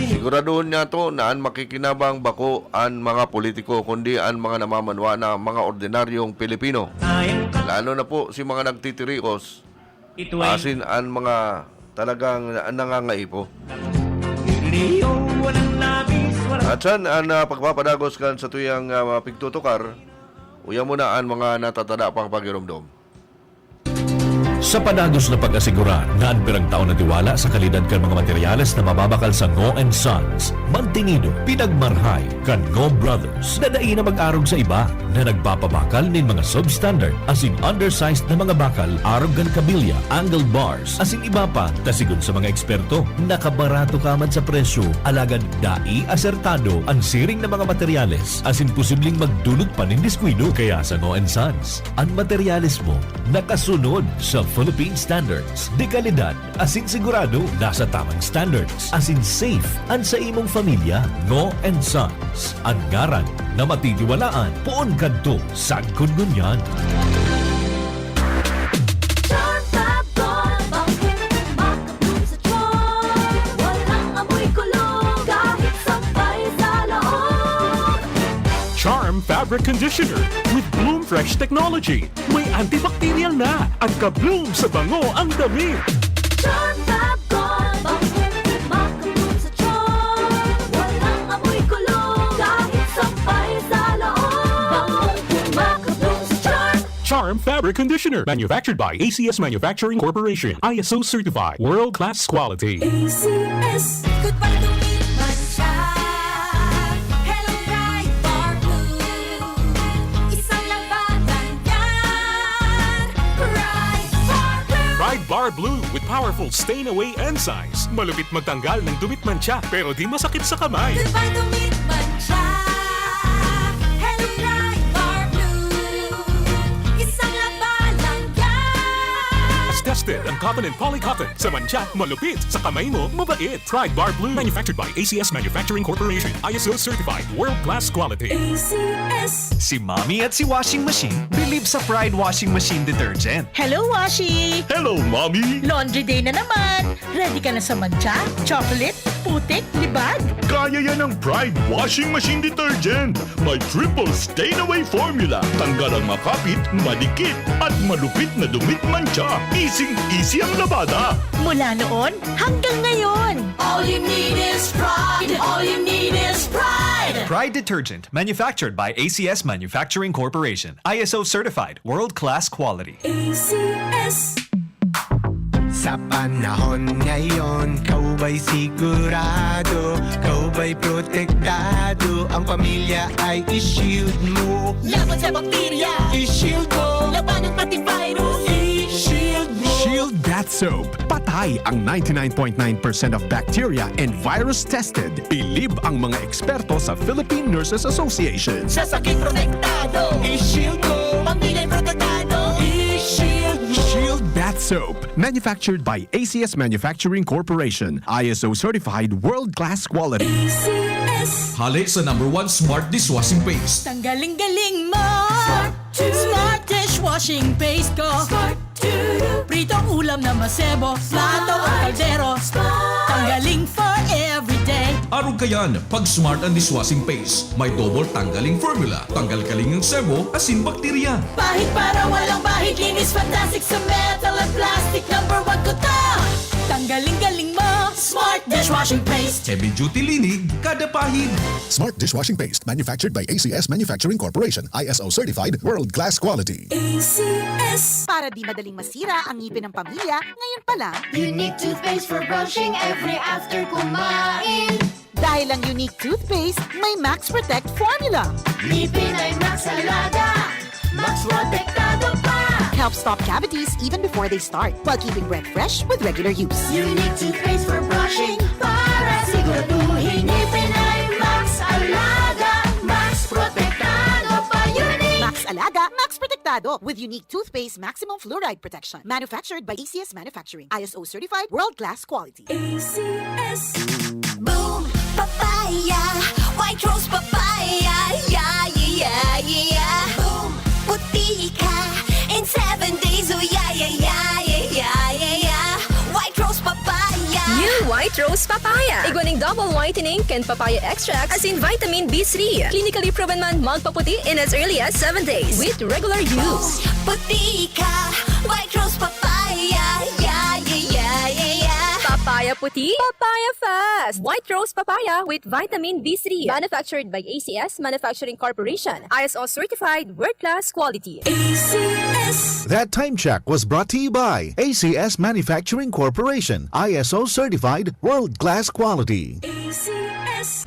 Siguraduhin niya to na ang makikinabang bako ang mga politiko kundi ang mga namamanwa na mga ordinaryong Pilipino. Lalo na po si mga nagtitirios asin ang mga talagang nangangaipo. At saan ang pagpapadagos kan sa tuyang pigtutukar, uya mo na ang mga natatada pang pagirumdom. Sa padagos na pag-asigura na ang pirang taon na tiwala sa kalidad kan mga materyales na mababakal sa Ngo & Sons, mantinido, pinagmarhay kan Ngo Brothers na dai na mag-arog sa iba na nagpapabakal nin mga substandard asin undersized na mga bakal, arog kan kabilya, angle bars, asin iba pa, tasigon sa mga eksperto, nakabarato kaman sa presyo, alagad dai asertado ang siring na mga materyales, asin posibleng magdulot pa nin diskwido. Kaya sa Ngo & Sons, ang materyales mo nakasunod sa Philippine Standards. De kalidad, asin sigurado, nasa tamang standards. Asin safe, ang sa imong pamilya. Ngo & Sons, ang ngaran na matitiwalaan. Poon kadto, sagkod ngunyan. Charm Fabric Conditioner with Bloom Fresh Technology. May antibacterial na at ka-bloom sa bango ang damit. Charm Fab Gold, bakit makabloom sa charm? Walang amoy kulong kahit sampay sa loob. Makabloom sa charm. Charm Fabric Conditioner. Manufactured by ACS Manufacturing Corporation. ISO certified. World-class quality. ACS, good pala dumi masya. Hello Ride Bar Blue, isang labanan yan. Ride Bar Blue. Ride Bar Bar Blue with powerful stain-away enzymes. Malupit magtanggal ng dumit mancha pero di masakit sa kamay. Goodbye dumit mancha. Hello Pride Bar Blue. Isang labalang yan. As tested ang cotton and polycotton. Sa mancha, malupit. Sa kamay mo, mabait. Pride Bar Blue. Manufactured by ACS Manufacturing Corporation. ISO certified. World-class quality. ACS. Si Mommy at si Washing Machine believe sa Pride Washing Machine Detergent. Hello, Washi! Hello, Mommy! Laundry day na naman! Ready ka na sa mancha, chocolate, putik, libag? Kaya yan ang Pride Washing Machine Detergent. May triple stain-away formula. Tanggal ang makapit, madikit, at malupit na dumit mancha. Easy ang labada. Mula noon hanggang ngayon. All you need is pride. All you need is pride. Pride Detergent, manufactured by ACS Manufacturing Corporation. ISO certified, world-class quality. ACS. Sa panahon ngayon, kau ba'y sigurado? Kau ba'y protektado? Ang pamilya ay i-shield mo. Laban sa bakterya, I-shield mo. laban ng pati virus. I-shield mo. Shield Bath Soap. Patay ang 99.9% of bacteria and virus tested. Bilib ang mga eksperto sa Philippine Nurses Association. Sa sakit protektado, I-shield mo. pamilya'y protektado. I-shield mo. Shield Bath Soap. Manufactured by ACS Manufacturing Corporation. ISO certified world-class quality. ACS. Hali sa #1 Smart Dishwashing Paste. Tanggaling-galing mo. Smart to Smart dishwashing paste ko. Smart to Pritong ulam na masebo, plato o kaldero. Tanggaling for everyday. Araw kayan, pag Smart and Dishwashing Paste, may double tanggaling formula. Tanggal kaling ng sebo, asin bakterya. Pahit para walang bahid, linis fantastic sa metal at plastic. #1 ko to. Tanggaling-galing mo. Smart dishwashing paste. Heavy duty linig, kada pahid. Smart Dishwashing Paste, manufactured by ACS Manufacturing Corporation. ISO certified, world-class quality. ACS. Para di madaling masira ang ngipin ng pamilya, ngayon pa lang, Unique toothpaste for brushing every after kumain. dahil ang unique toothpaste, may Max Protect formula. Ngipin ay Max Alaga. Max protektado pa. Helps stop cavities even before they start, while keeping breath fresh with regular use. Unique toothpaste for brushing para siguraduhin ngipin ay Max Alaga. Max protektado pa. Unique. Max Alaga, Max Protectado with unique toothpaste maximum fluoride protection. Manufactured by ACS Manufacturing. ISO certified, world-class quality. ACS. Boom, papaya, white rose papaya, yeah, yeah, yeah. Boom, puti ka in 7 days, oh yeah, yeah, yeah, yeah, yeah, yeah. White rose papaya. New White Rose Papaya. Iguaning double whitening and papaya extract as in vitamin B3. Clinically proven man magpaputi in as early as 7 days with regular use. Puti ka, white rose papaya, yeah, yeah, yeah, yeah, yeah. Papaya puti, papaya fast. White Rose Papaya with vitamin B3. Manufactured by ACS Manufacturing Corporation. ISO certified world-class quality. ACS. That time check was brought to you by ACS Manufacturing Corporation. ISO certified, world-class quality. ACS.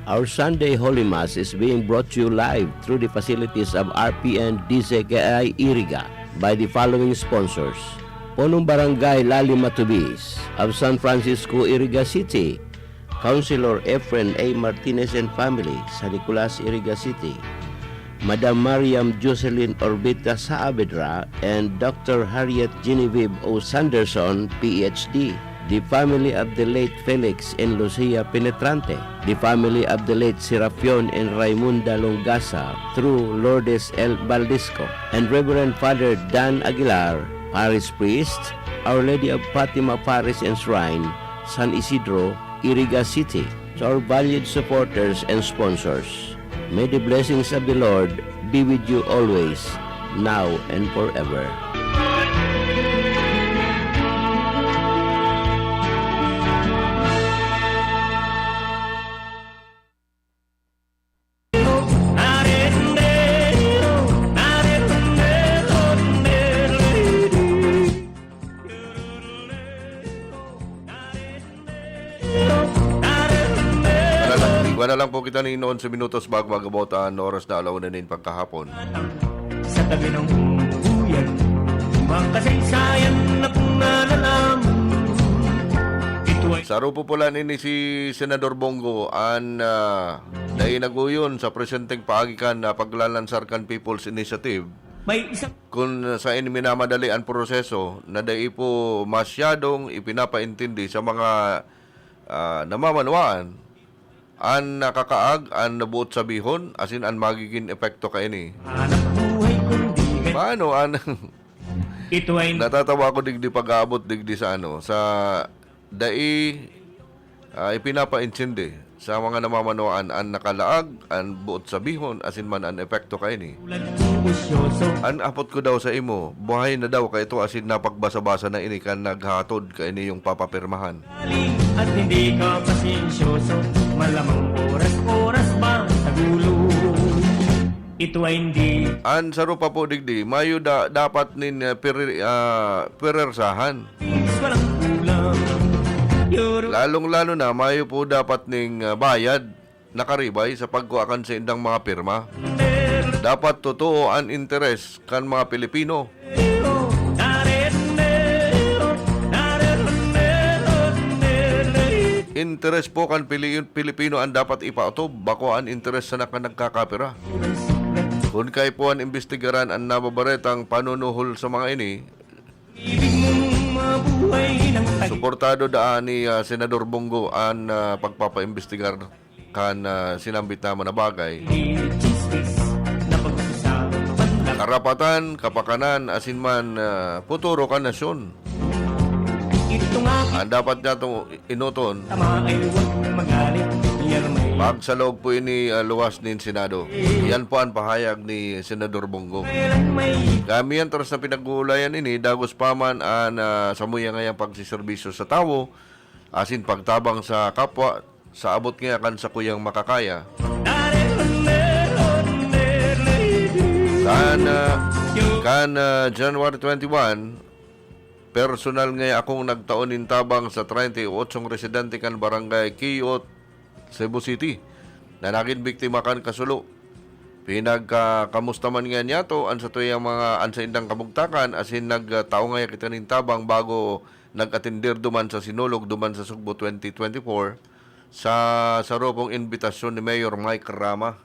Our Sunday Holy Mass is being brought to you live through the facilities of RPN DZKI Iriga by the following sponsors. Punong Barangay Lali Matubis of San Francisco, Iriga City. Councilor Efren A. Martinez and family, San Nicolas, Iriga City. Madam Mariam Jocelyn Orbita Saavedra and Dr. Harriet Genevieve O. Sanderson, PhD. The family of the late Felix and Lucia Penetrante, the family of the late Serapion and Raimunda Longasa through Lourdes L. Baldisco, and Reverend Father Dan Aguilar, Parish Priest, Our Lady of Fatima Parish and Shrine, San Isidro, Iriga City. To our valued supporters and sponsors, may the blessings of the Lord be with you always, now and forever. Iba na lang po kita ni noon sa minutos bago mag-about ang oras na 1:00 pagkahapon. Sa tabi ng buyan, makasaysayan na kung nalalaman. Sa rupupulan ini si Senador Bongo an nainaguyon sa presenteng paagikan na paglalansarkan People's Initiative. May isang Kung sa minamadali ang proseso na dai po masyadong ipinapaintindi sa mga namamanwaan an nakakaag an nabuot sabihon asin an magiging epekto kaini. Paano an ito ay natatawa ko digdi pag-aabot digdi sa sa dai ipinapaintindi sa mga namamanwaan an nakalaag an buot sabihon asin man an epekto kaini. An apot ko daw sa imo, buhay na daw kay ito asin napagbasa-basa na ini kan naghatod ka ini yung papapirmahan. at hindi ka pasensyoso, malamang oras-oras ba sa gulo. Ito ay hindi An sarupa po digdi, mayo dapat nin perersahan. walang kulang. Lalong-lalo na mayo po dapat ning bayad nakaribay sa pagkuakan sa indang mga pirma. Dapat totoo ang interes kan mga Pilipino. Interes po kan Pilipino ang dapat ipautob bako ang interes sa nagkakapira. Kung kay po ang imbestigaran ang nababaretang panunuhol sa mga ini, suportado daan ni Senador Bongo ang pagpapaimbestigar kan sinambit naman na bagay. Karapatan, kapakanan, asin man puturo kan nasyon. Ang dapat niya itong inuton pagsalog po ini luwas ni Senado. Yan po ang pahayag ni Senador Bongo. Kami yan taras na pinag-uulayan ini dagos paman ang samuya ngayang pagsiservisyo sa tao asin pagtabang sa kapwa sa abot nga kan sa kuyang makakaya. Kan January 21 personal nga akong nagtaonin tabang sa 38 residente kan barangay Kiyot, Cebu City na naging biktima kan kasulo. Pinagkamusta man nga niya to an sa tuyang mga ansa indang kabugtakan asin nagtao nga kita nin tabang bago nag-atindir duman sa Sinulog duman sa Sugbo 2024 sa sarupong invitasyon ni Mayor Mike Rama.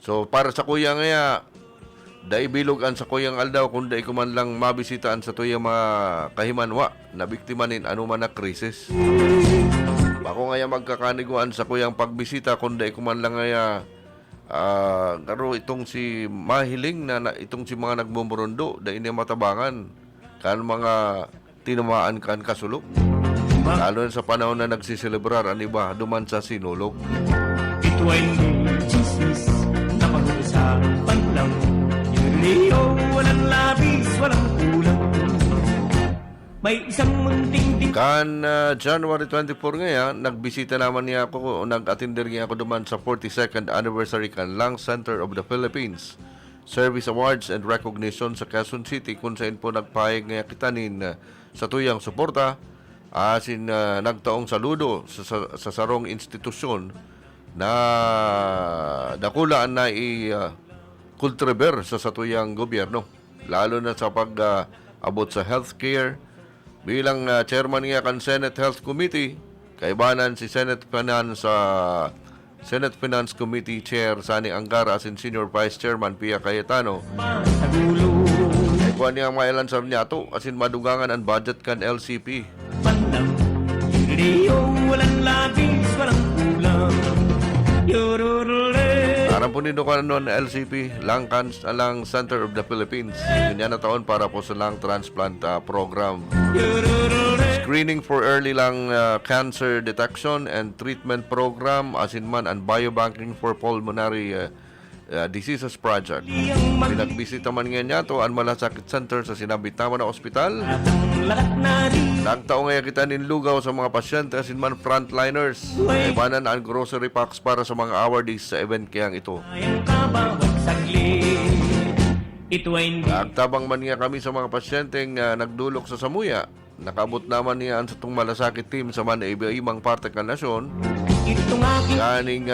So para sa kuya nga dai bilogan sa kuyang aldaw kung dai ko man lang mabisitaan sa tuyang mga kahimanwa na biktima nin anuman na krisis. Bako nga magkakaniguan sa kuyang pagbisita kung dai ko man lang nga garo itong si mahiling na itong si mga nagmumurundo dai niya matabangan kan mga tinamaan kan kasulok. Lalo sa panahon na nagsiselebrar ang iba duman sa Sinulog. Ito ay chismis na pag-uusapan lang. Walang labis, walang kulang. May isang munting kan January 24 ngayon, nagbisita naman niya ako, nag-attender niya ako duman sa 42nd anniversary kan Lang Center of the Philippines Service Awards and Recognition sa Quezon City kung saan po nagpahig nga kitanin sa tuyang suporta asin nagtaong saludo sa sarong institusyon na dakulaan na kultreber sa satuyang gobyerno, lalo na sa pag-abot sa healthcare. Bilang chairman nga kan Senate Health Committee, kaibanan si Senate Finance Committee Chair Sani Angara asin Senior Vice Chairman Pia Cayetano. Kaibanan niya mailansar niya to asin madugangan ang budget kan LCP. Walang labis, walang kulang. Parang po nito ka noon LCP, Lang Center of the Philippines. Ganyan na taon para po sa lung transplant program. Screening for early lung cancer detection and treatment program, asin man ang biobanking for pulmonary diseases project. Pinagbisita man nga niya to ang Malasakit Center sa sinabit naman na ospital. Nagtao nga kita ninlugaw sa mga pasyente asin man frontliners. Ibanan ang grocery packs para sa mga awardees sa event kayang ito. Nagtabang man nga kami sa mga pasyenteng nagdulok sa Samuya. Nakabot naman niya ang sa itong Malasakit team sa man iba-ibang parte ka nasyon. Itong aking Kaning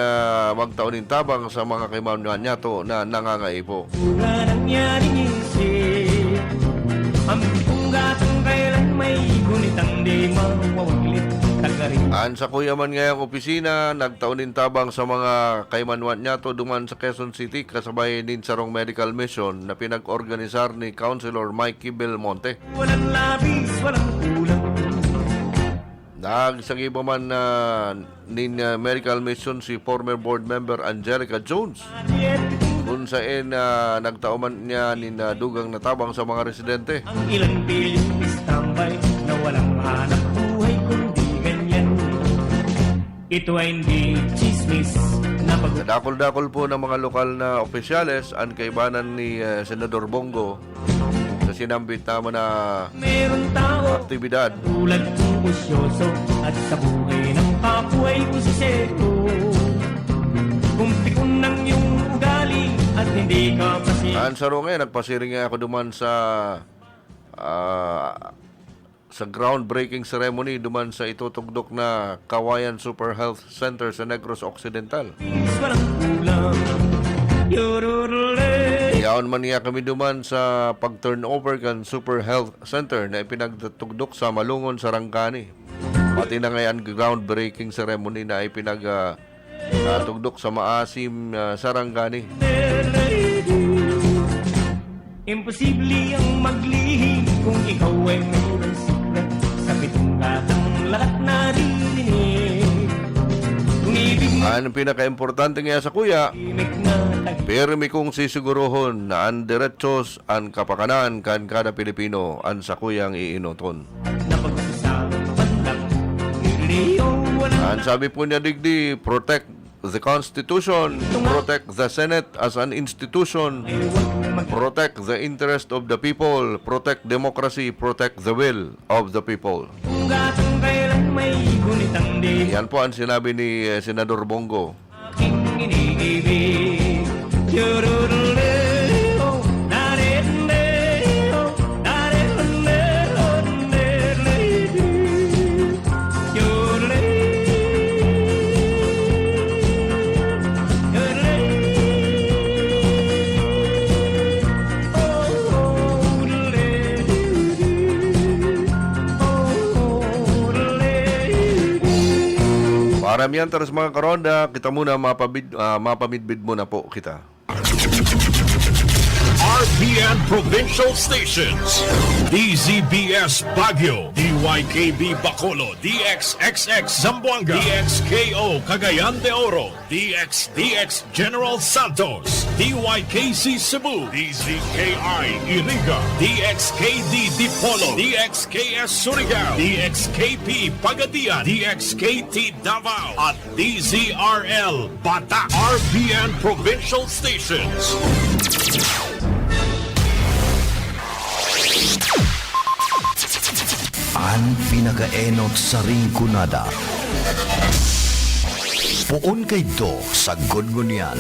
magtaunin tabang sa mga kaimanuan niya to na nangangaipo. Wala nangyaring isip Ang punggatang kailan may gunitang di mawawaglit tagarin. An sa kuya man ngayong opisina, nagtaunin tabang sa mga kaimanuan niya to duman sa Quezon City kasabay din sa Rong Medical Mission na pinag-organisar ni Councilor Mikey Belmonte. Walang labis, walang kulang. Nagsagi pa man nin Medical Mission si former board member Angelica Jones. Kung saan nagtauman niya nin dugang natabang sa mga residente. Ang ilang bilyong istambay na walang hanap buhay kundi ganyan. Ito ay hindi chismis na Dakol-dakol po ng mga lokal na opisyales ang kaibanan ni Senador Bongo sa sinambit naman na meron tao aktibidad. tulad kong usyoso at sa buhay ng kapuay kusisero. Kung pikon ng iyong ugali at hindi ka pasi. Ansaro ngayon, nagpasiring nga ako duman sa groundbreaking ceremony duman sa itutugdok na Kawayan Super Health Center sa Negros Occidental. Walang kulang. Yaon man niya kami duman sa pag-turnover kan Super Health Center na ipinagtugdok sa Malungon, Sarangani. Pati na ngayon groundbreaking ceremony na ipinagtugdok sa Maasim, Sarangani. Imposible ang maglihim kung ikaw ay mayroong sikret sa pitong gatang lahat naririnig. Kung ibig mo Ang pinaka-importante nga sa kuya, pirmi kong sisigurohon na ang derechos, ang kapakanan kan kada Pilipino ang sa kuyang iinoton. Ang sabi po niya digdi, protect the Constitution, protect the Senate as an institution, protect the interest of the people, protect democracy, protect the will of the people. Yan po ang sinabi ni Senador Bongo. Maramihan taras mga karonda, kita muna mapamidbid muna po kita. RPN Provincial Stations, DZBS Baguio, DYKB Bacolod, DXXX Zamboanga, DXKO Cagayan de Oro, DXDX General Santos, DYKC Cebu, DZKI Iriga, DXKD Dipolo, DXKS Surigao, DXKP Pagadian, DXKT Davao, at DZRL Bata. RPN Provincial Stations. Ang pinakaenot sa ringkunada. Puon kay do sa gudgunyan.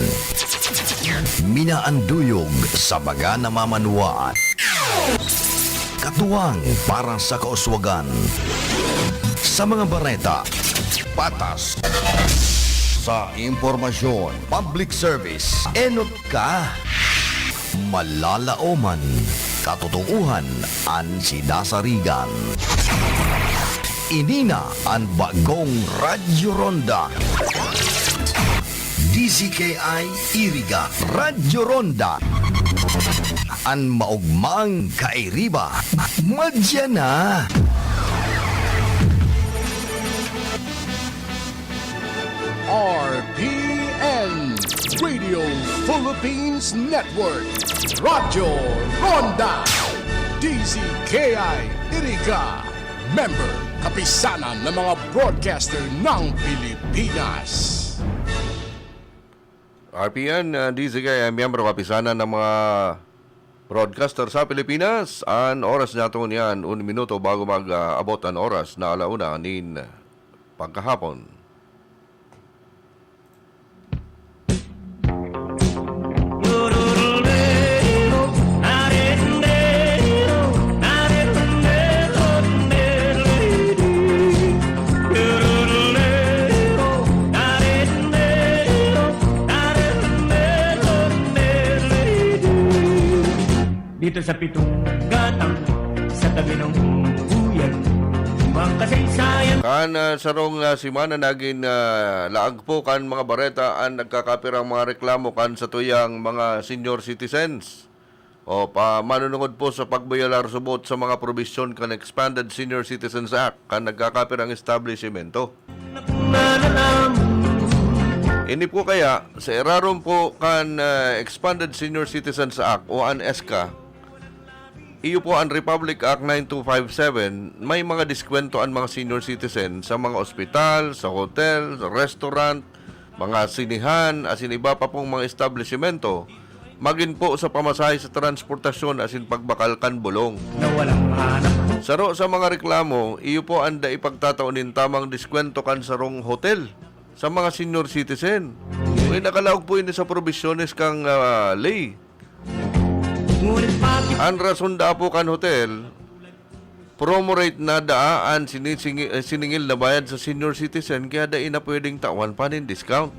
Minaanduyog sa baga na mamanuaan. Katuwang para sa kauswagan. Sa mga bareta, patas. Sa impormasyon, public service, enot ka. Malalaoman, katotohanan ang sinasarigan. Inina ang bagong Radyo Ronda. DZKI Iriga Radyo Ronda. Ang maugmang kairiba. Madya na. RPN Radio Philippines Network Radyo Ronda DZKI Iriga Member Kapisanan ng mga broadcaster ng Pilipinas. RPN, DZKI ay miyembro kapisanan ng mga broadcaster sa Pilipinas. Ang oras nato niyan, 1 minuto bago mag-abot ang oras na alauna nin pagkahapon. sa pitong gatang sa tabi ng buyan. Mga kasaysayan Kan sarong simana naging laag po kan mga bareta ang nagkakapirang mga reklamo kan sa tuyang mga senior citizens. O pa manunungod po sa pagbayalar subot sa mga probisyon kan Expanded Senior Citizens Act kan nagkakapirang establishmento. Ini po kaya sa irarom po kan Expanded Senior Citizens Act o an ESCA, iyo po ang Republic Act 9257, may mga diskwento ang mga senior citizen sa mga ospital, sa hotel, sa restaurant, mga sinihan, asin iba pa pong mga establishmento, magin po sa pamasahe sa transportasyon asin pagbakalkan bulong. Saro sa mga reklamo, iyo po ang ipagtataunin tamang diskwento kan sarong hotel sa mga senior citizen. Uy, nakalaog po ini sa provisiones kang lay. Ang rason da po kan hotel, promo rate na daan siningil na bayad sa senior citizen, kaya da ina pwedeng tawan pa nin discount.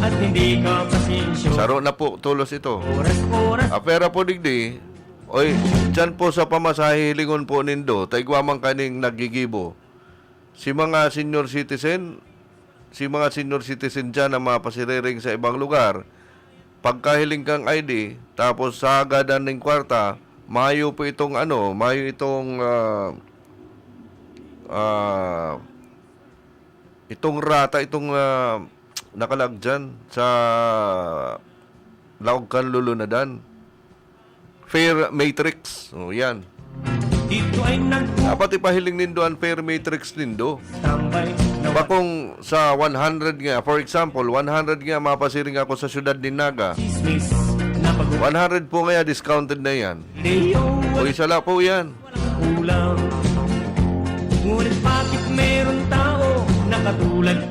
at hindi ka pasensyo. Saro na po tulos ito. Apera po digdi. Oy, dyan po sa pamasahe lingon po nindo, taigwamang kaning nagigibo. Si mga senior citizen dyan na mapasiriring sa ibang lugar, pagkahiling kang ID, tapos sa agadan ng kwarta, mayo po itong itong rata, nakalag dyan sa laog kan lulunadan. Fair matrix. O yan. Dapat ipahiling nindo ang fair matrix nindo. Bakong sa 100 nga, for example, 100 nga mapasiring ako sa syudad ni Naga. 100 po kaya discounted na yan. O isala po yan. Ngunit bakit meron tao na katulad?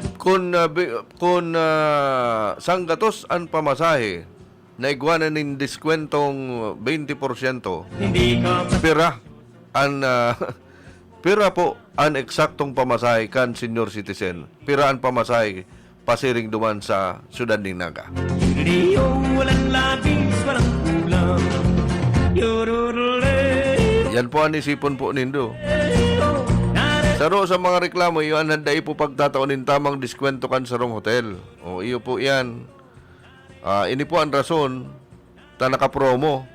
Kung sanggatos ang pamasahe, naigwanan ng diskwentong 20%, pira po ang eksaktong pamasahe kan senior citizen. Pira ang pamasahe pasiring duman sa syudad ng Naga. Walang labis, walang kulang. Yan po ang isipon po nindo. Saro sa mga reklamo, iyo ang handay po pagtataunin tamang diskwento kan sarong hotel. O iyo po yan. Ini po ang rason ta naka-promo.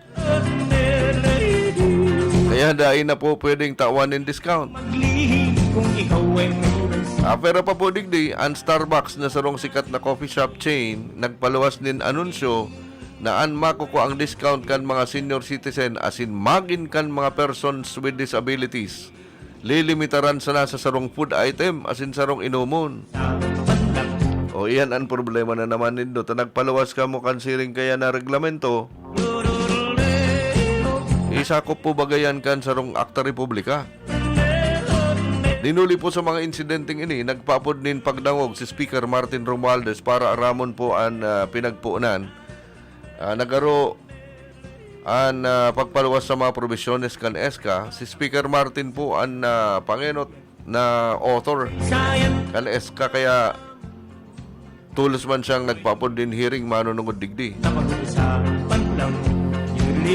Kaya dahil na po pwedeng tawanin discount. Pero pa po digdi, ang Starbucks na sarong sikat na coffee shop chain, nagpaluwas din anunsyo na an makuko ang discount kan mga senior citizen asin magin kan mga persons with disabilities. Lilimitaran sana sa sarong food item asin sarong inumon. O iyan ang problema na naman nindo. Nagpaluwas ka mo kansiring kaya na reglamento. Isakop po bagayan kan sarong Akta Republika. Ninuli po sa mga insidenteng ini, nagpapod nin pagdangog si Speaker Martin Romualdez para aramon po ang pinagpuunan. Nagaro ang pagpaluwas sa mga probisyones kan ESCA. Si Speaker Martin po ang pangenot na author kan ESCA, kaya tulos man siyang nagpapod din hearing manunungod digdi.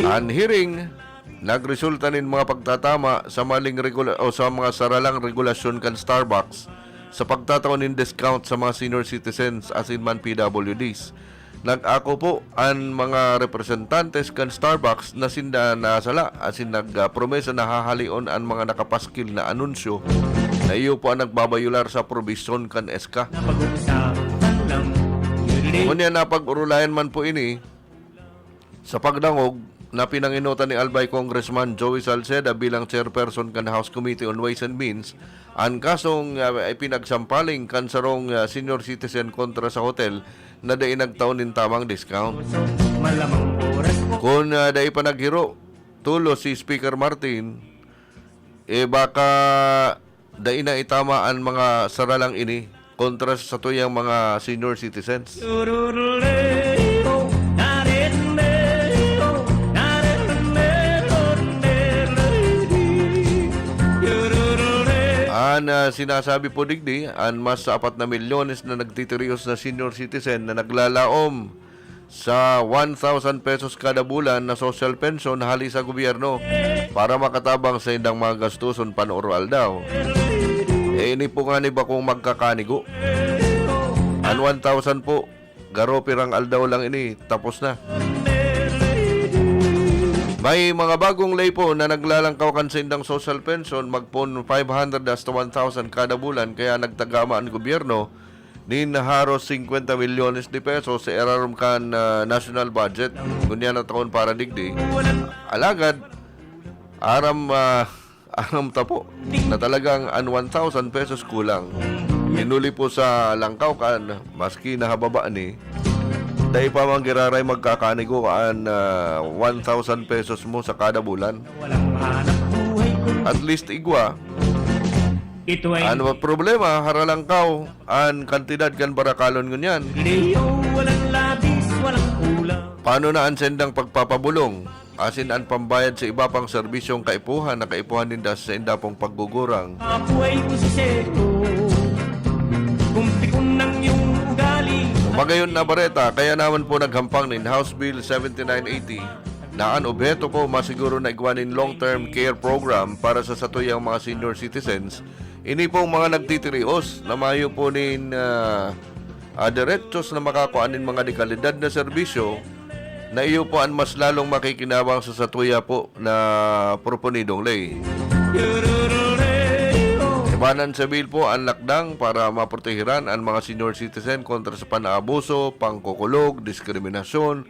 Ang hearing nagresulta nin mga pagtatama sa maling sa mga saralang regulasyon kan Starbucks sa pagtataon nin discount sa mga senior citizens asin man PWDs. Nag-ako po ang mga representantes kan Starbucks na sinda nasala asin nagpromesa na hahalion ang mga nakapaskil na anunsyo na iyo po ang nagbabayular sa probisyon kan ESCA. Ngunit napag-urulayan man po ini sa pagdangog na pinanginutan ni Albay Congressman Joey Salceda bilang chairperson kan House Committee on Ways and Means, ang kasong ay pinagsampaling kan sarong senior citizen kontra sa hotel na dai nagtaon nin tamang discount. Kung dai pa naghiro tulo si Speaker Martin, baka dai na itama ang mga saralang ini kontra sa tuyang mga senior citizens. Sinasabi po digdi, ang mas sa 4 na milyones na nagtitirios na senior citizen na naglalaom sa 1,000 pesos kada bulan na social pension hali sa gobyerno para makatabang sa indang mga gastuson panoral daw. Ini po nga ni ba kung magkakanigo? An 1,000 po, garo pirang aldaw lang ini, tapos na. May mga bagong lay po na naglalangkaw kan sa indang social pension, magpon 500 hasta 1,000 kada bulan, kaya nagtagama ang gobyerno ni haros 50 milyones de pesos sa erarum kan national budget. Kunya na taon para digdi. Alagad, aram tapo na talagang an 1,000 pesos kulang. Inuli po sa langkaw kan, maski nahababa ni, dahil pa mang giraray magkakanigo an 1,000 pesos mo sa kada bulan. At least igwa. Ano ba problema? Haralangkaw an kantidad kan barakalon ngunyan. Paano na ang sendang pagpapabulong? Asin ang pambayad sa iba pang serbisyong kaipuhan na kaipuhan ninda sa inda pong paggugurang. Magayon na bareta, kaya naman po naghampang nin House Bill 7980 na ang objeto po masiguro na igwanin long-term care program para sa satuyang mga senior citizens. Ini pong mga nagtitirios na mayo po nin diretsos na makakuanin mga dekalidad na serbisyo na iyo po ang mas lalong makikinabang sa satuya po na proponidong lay. Ibanan sa bill po ang lakdang para maprotehiran ang mga senior citizen kontra sa panaabuso, pangkukulog, diskriminasyon,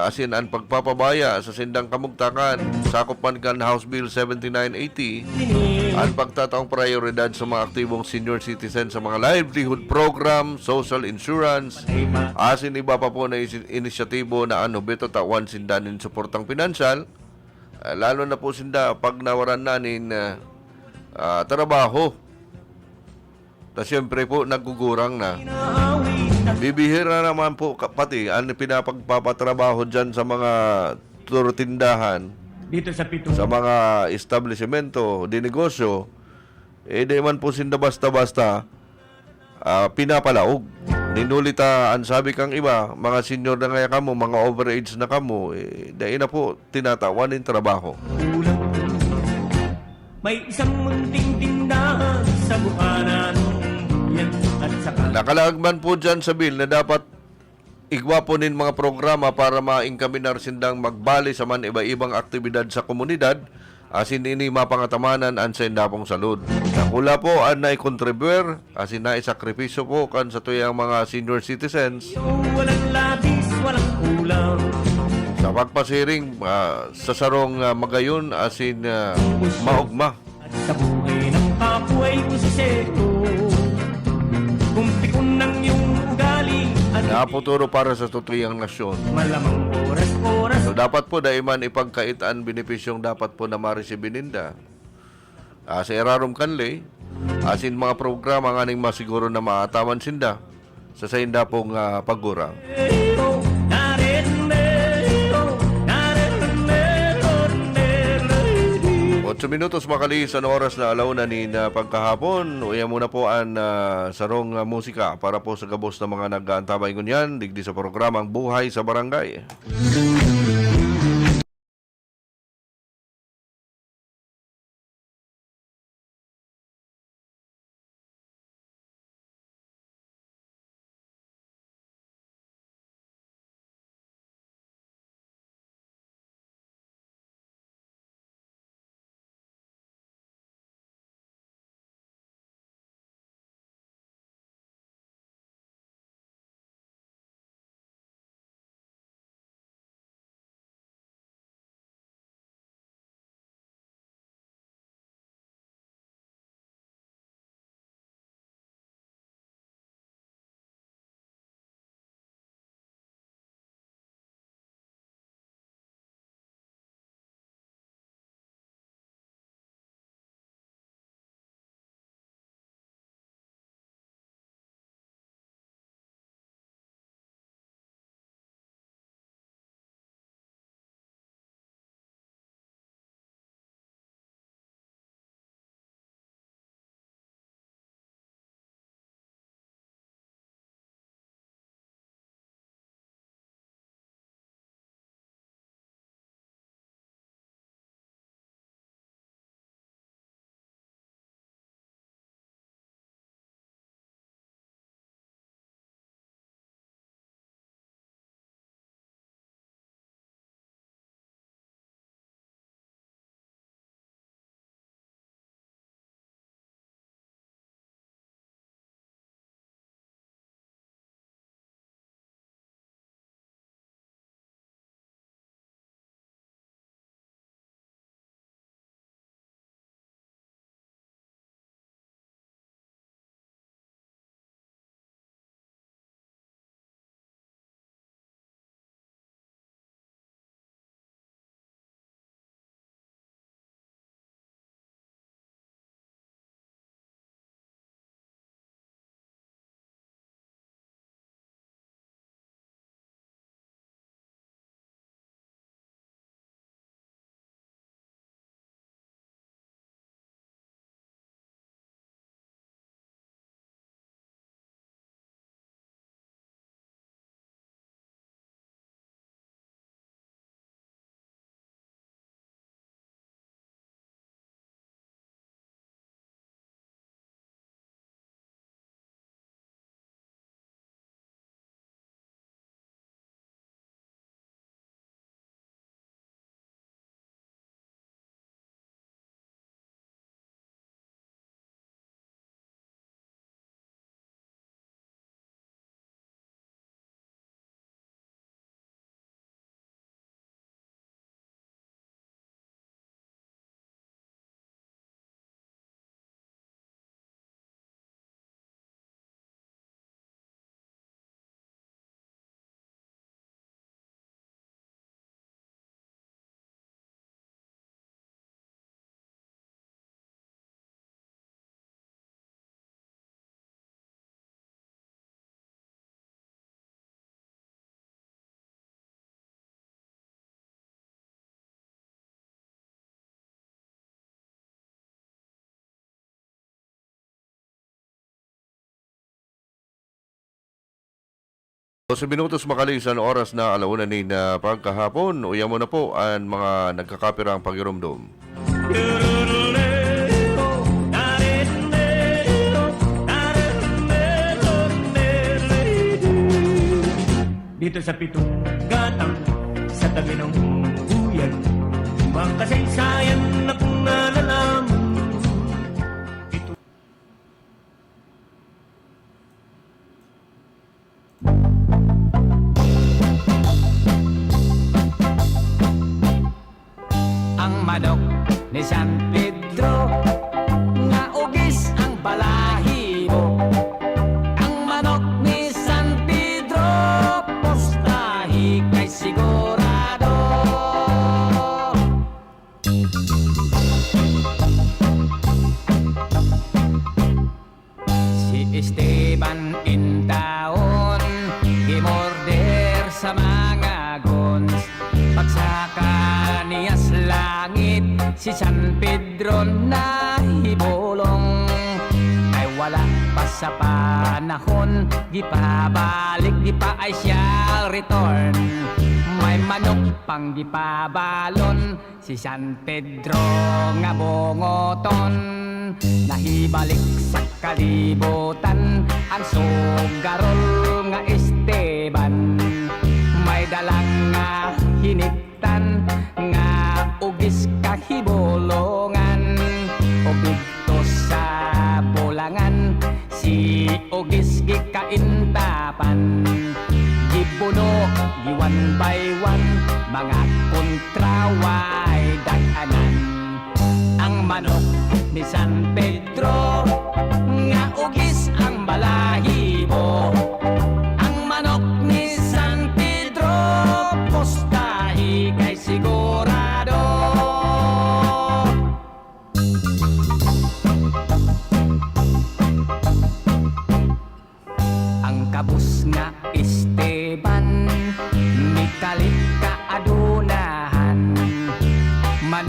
asin ang pagpapabaya sa sindang kamugtakan. Sakop man kan House Bill 7980 ang pagtataong prioridad sa mga aktibong senior citizen sa mga livelihood program, social insurance, asin iba pa po na inisyatibo na ano beto tawan sindanin suportang pinansyal, lalo na po sinda pag nawaran nanin trabaho. Ta siyempre po nagugurang na. Bibihira naman po pati ang pinapagpapatrabaho dyan sa mga turtindahan, dito sa mga establishmento, di negosyo, di man po sinda basta-basta pinapalaog. Ninulita ang sabi kang iba, mga senior na kaya kamo, mga overage na kamo, dahil na po tinatawan ng trabaho. May isang munting tindahan sa bukanan yan at saka nakalagman po dyan sa bill na dapat igwaponin mga programa para maingkaminar sindang magbali sa man iba-ibang aktibidad sa komunidad, asin ini mapangatamanan ang sendapong salud. Nakula po ang naikontribuer, asin naisakripisyo po kan sa tuyang mga senior citizens. Walang labis, walang kulang. Sa pagpasiring sa sarong magayon asin maugma. At sa buhay ng kapuay ko si Seto, kung pikon ng iyong ugali at naputuro para sa tutuyang nasyon. malamang oras-oras. So dapat po daiman ipagkaitan benepisyong dapat po na maresibininda. Sa erarum kanlay, asin mga programa nga ning masiguro na maataman sinda sa sainda pong paggurang. 8 minutos makalis ang oras na alauna ni na pagkahapon. Uya muna po ang sarong musika para po sa gabos ng mga nag-aantabay ngunyan digdi sa programang Buhay sa Barangay. 12 minutos makalisan oras na alauna ni na pagkahapon. Uya mo na po ang mga nagkakapirang pagirumdum. Dito sa pitong gatang, sa tabi ng buyan, ibang kasaysayan na kung nalalaman. Ang manok ni San Pedro, nga ugis ang balahibo. Ang manok ni San Pedro, postahi kay sigurado. Si Esteban intaon, gimorder sa mga gons. Pagsaka niyas langit, si San Pedro na hibulong. Ay wala pa sa panahon, gipabalik, di pa ay siya return. May manok pang gipabalon, si San Pedro nga bungoton. Nahibalik sa kalibutan, ang sugarol nga Esteban. May dalang nga hiniktan, nga ugis kahibulongan. O dito sa bulangan, si ugis gikaintapan. Gibuno, giwan by one, mga kontraway daganan. Ang manok ni San Pedro, nga ugis ang balahibo. Ang manok ni San Pedro, postahi kay sigurado. Ang kabus nga Esteban, mikalit ka adunahan.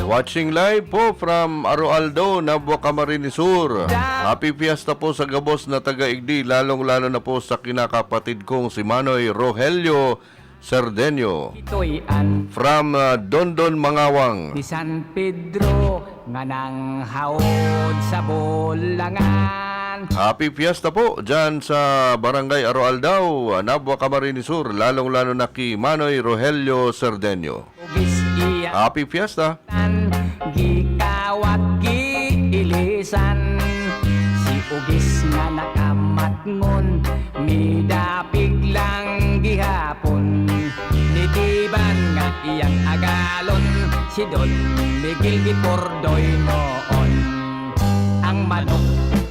Watching live po from Aroaldo, Nabua Camarines Sur. Happy Fiesta po sa gabos na taga-igdi, lalong-lalo na po sa kinakapatid kong si Manoy Rogelio Cerdeño. From Dondon, Mangawang. Ni San Pedro nga nang haod sa bulangan. Happy Fiesta po dyan sa Barangay Aroaldao, Nabua Camarines Sur, lalong-lalo na kay Manoy Rogelio Cerdeño. Happy Fiesta! Gikawat giilisan, si ugis nga nakamatngon, midapig lang gihapon. Nitiban nga iyang agalon, si Don Miguel Gipordoy noon. Ang manok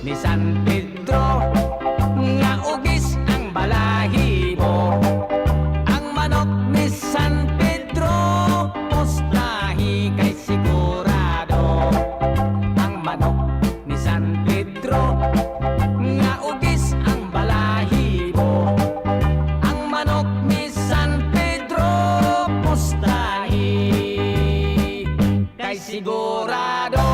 ni San Pedro, nga ugis ang balahibo. Ang manok ni San Pedro, postahi kay sigurado. Ang manok ni San Pedro, nga ugis ang balahibo. Ang manok ni San Pedro, postahi kay sigurado.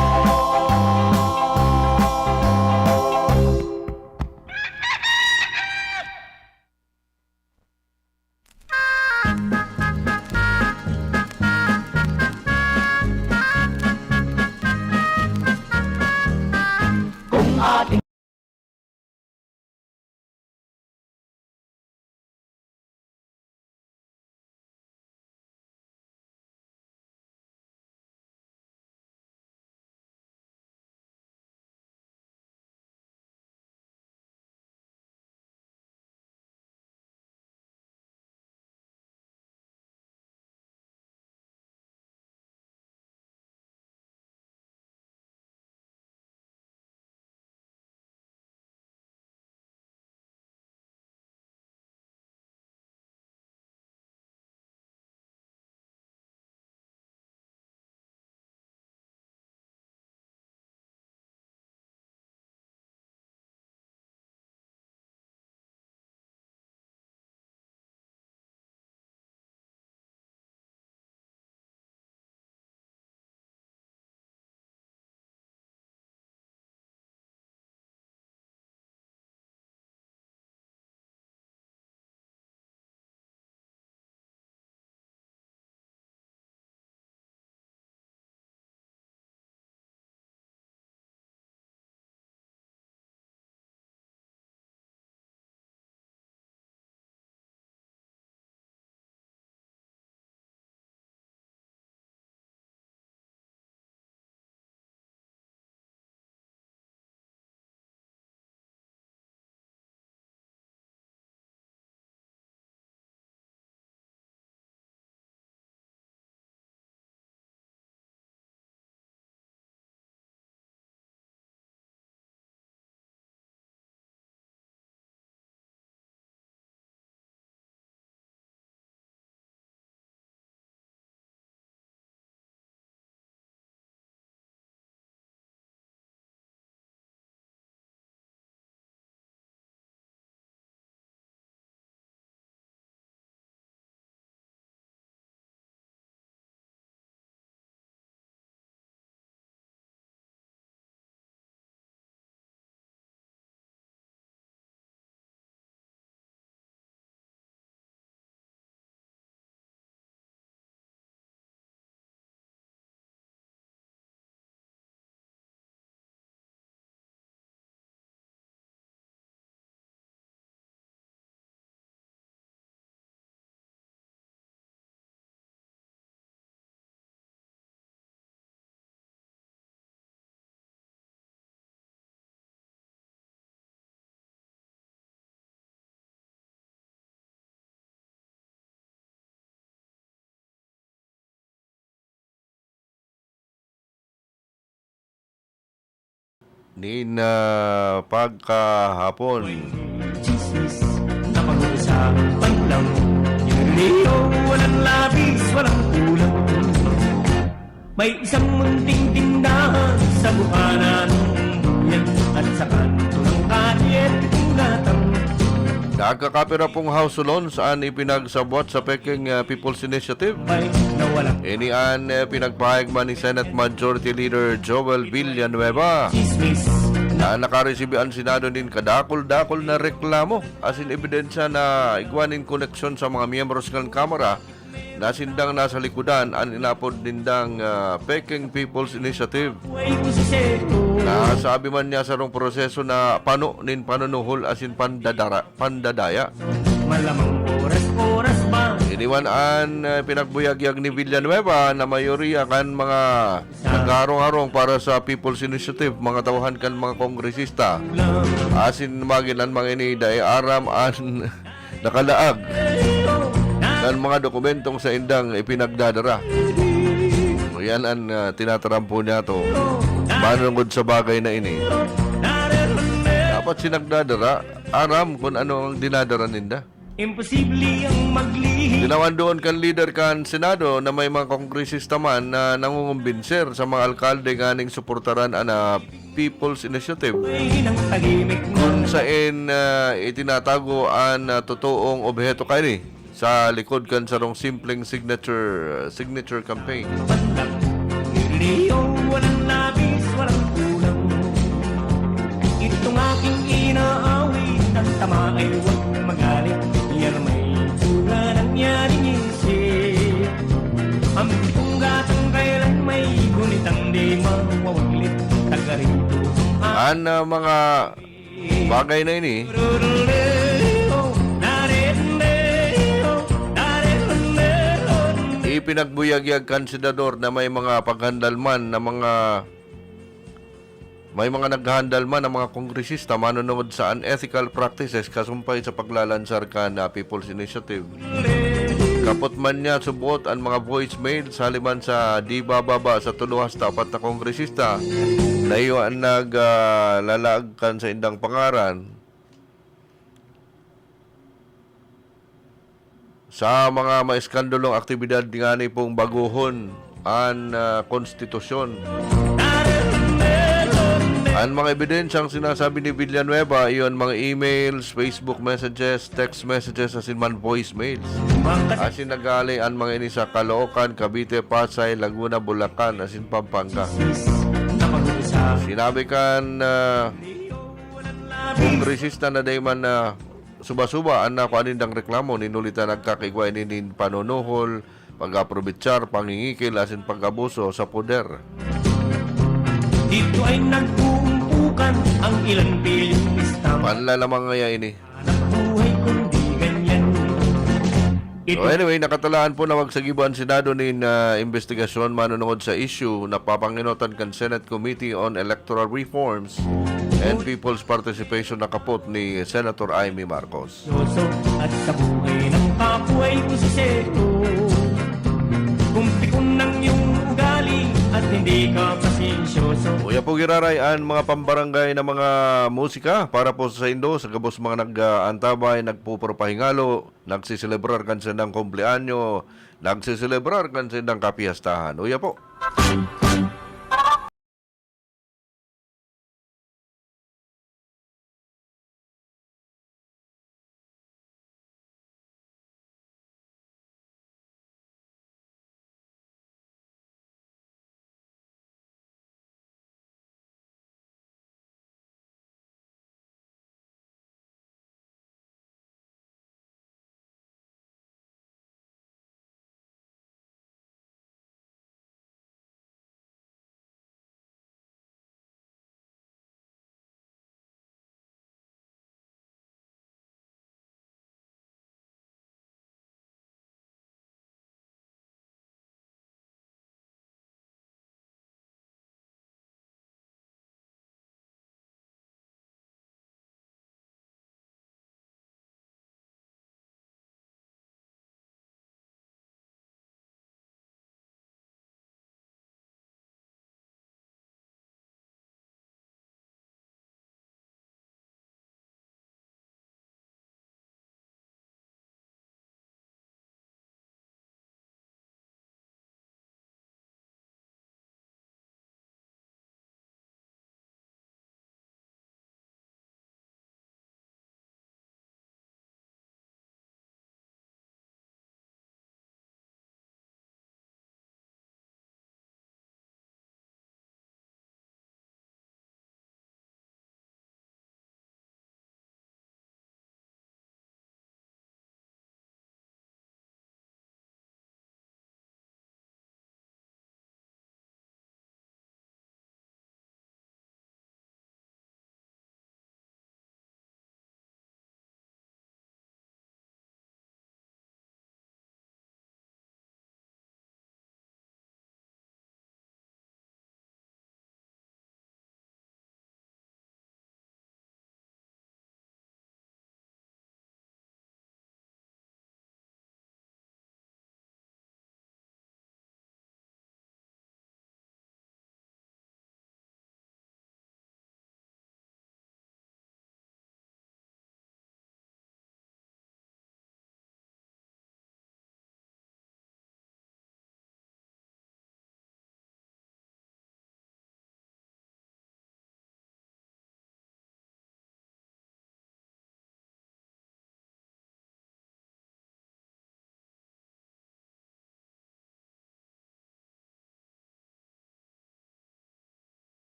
ni na pagkahapon. Chismis na pag-uusapan lang. Yun walang labis, walang kulang. May isang munting tindahan sa bukanan yan at sa kanto ng kalyet gatang. Nagkakapira pong House Salon saan ipinagsabwat sa Peking People's Initiative. Inian pinagpahayag man ni Senate Majority Leader Joel Villanueva na nakareceive ang Senado din kadakol-dakol na reklamo asin ebidensya na igwanin koneksyon sa mga miyembros ng Kamara na sindang nasa likudan ang inapod nindang Peking People's Initiative. Nasabi man niya sa rong proseso na panunuhol asin pandadaya. Malamang oras-oras ba? Iniwanan pinagbuyagyag ni Villanueva na mayoriya kan mga nagharong-harong para sa People's Initiative, mga tawahan kan mga kongresista. Asin magilan mga ini day aram an nakalaag kan mga dokumentong sa indang ipinagdadara. Yan ang tinatarampo niya to. Manungod sa bagay na ini. Dapat sinagdadara, aram kung ano ang dinadara ninda. Imposible ang maglihim. Dinawan doon kan leader kan Senado na may mga kongresista man na nangungumbinser sa mga alkalde ganing suportaran ana People's Initiative. Kung saan itinatago ang totoong objeto kani sa likod kan sarong simpleng signature campaign. Walang labis, walang kulang. Itong aking inaawit at tama ay huwag magalit. Yan may tsura nangyaring isip. Ang pitong gatong kailan may gunitang di mawawaglit. Tagarito Ang mga bagay na ini ipinagbuyagyag kan senador na may mga paghandalman na may mga naghahandalman ng mga kongresista manonood sa unethical practices kasumpay sa paglalansar kan na People's Initiative. Kapot man niya subuot ang mga voicemail sa haliman sa di bababa sa 3 hasta 4 na kongresista na iyo ang naglalaag kan sa indang pangaran sa mga maiskandalong aktibidad nga ni pong baguhon ang konstitusyon. Ang mga ebidensyang sinasabi ni Villanueva, iyon mga emails, Facebook messages, text messages, asin man voicemails. Asin nagali ang mga ini sa Caloocan, Cavite, Pasay, Laguna, Bulacan, asin Pampanga. Sinabi kan kongresista na dayman na suba-suba ang nakuanindang reklamo ninulitan nagkakaigwa ini panunuhol, pag-aprobitsar, pangingikil, asin pag-abuso sa poder. Dito ay nagpuumpukan ang ilang bilyong istang. Panlalamang ngaya ini. Buhay kundi ganyan. So anyway, nakatalaan po na magsagiban Senado ni investigasyon manunungod sa issue na papanginotan kan Senate Committee on Electoral Reforms and People's Participation na kapot ni Senator Amy Marcos. At sa buhay ng kapuay ko si Seto, kumpikon ng iyong ugali at hindi ka pasensyoso. Kuya po giraray ang mga pambarangay na mga musika para po sa Indo sa gabos mga nag-antabay, nagpupropahingalo, nagsiselebrar kan sa ng kumpleanyo, nagsiselebrar kan sa ng kapiyastahan. Kuya po.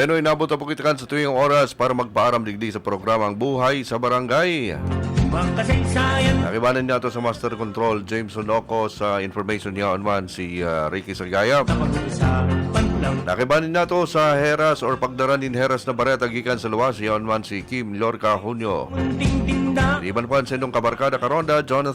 Ayun, inabot na po kita sa tuwing oras para magpaaram digdi sa programang Buhay sa Barangay. Nakibanan niya ito sa Master Control, James Onoco, sa information niya onman si Ricky Sagaya. Nakibanan niya ito sa Heras or Pagdaran in Heras na Bareta gikan sa luwas, niya onman si Kim Lorca Junio. Iban pa sa inyong kabarkada karonda, Jonathan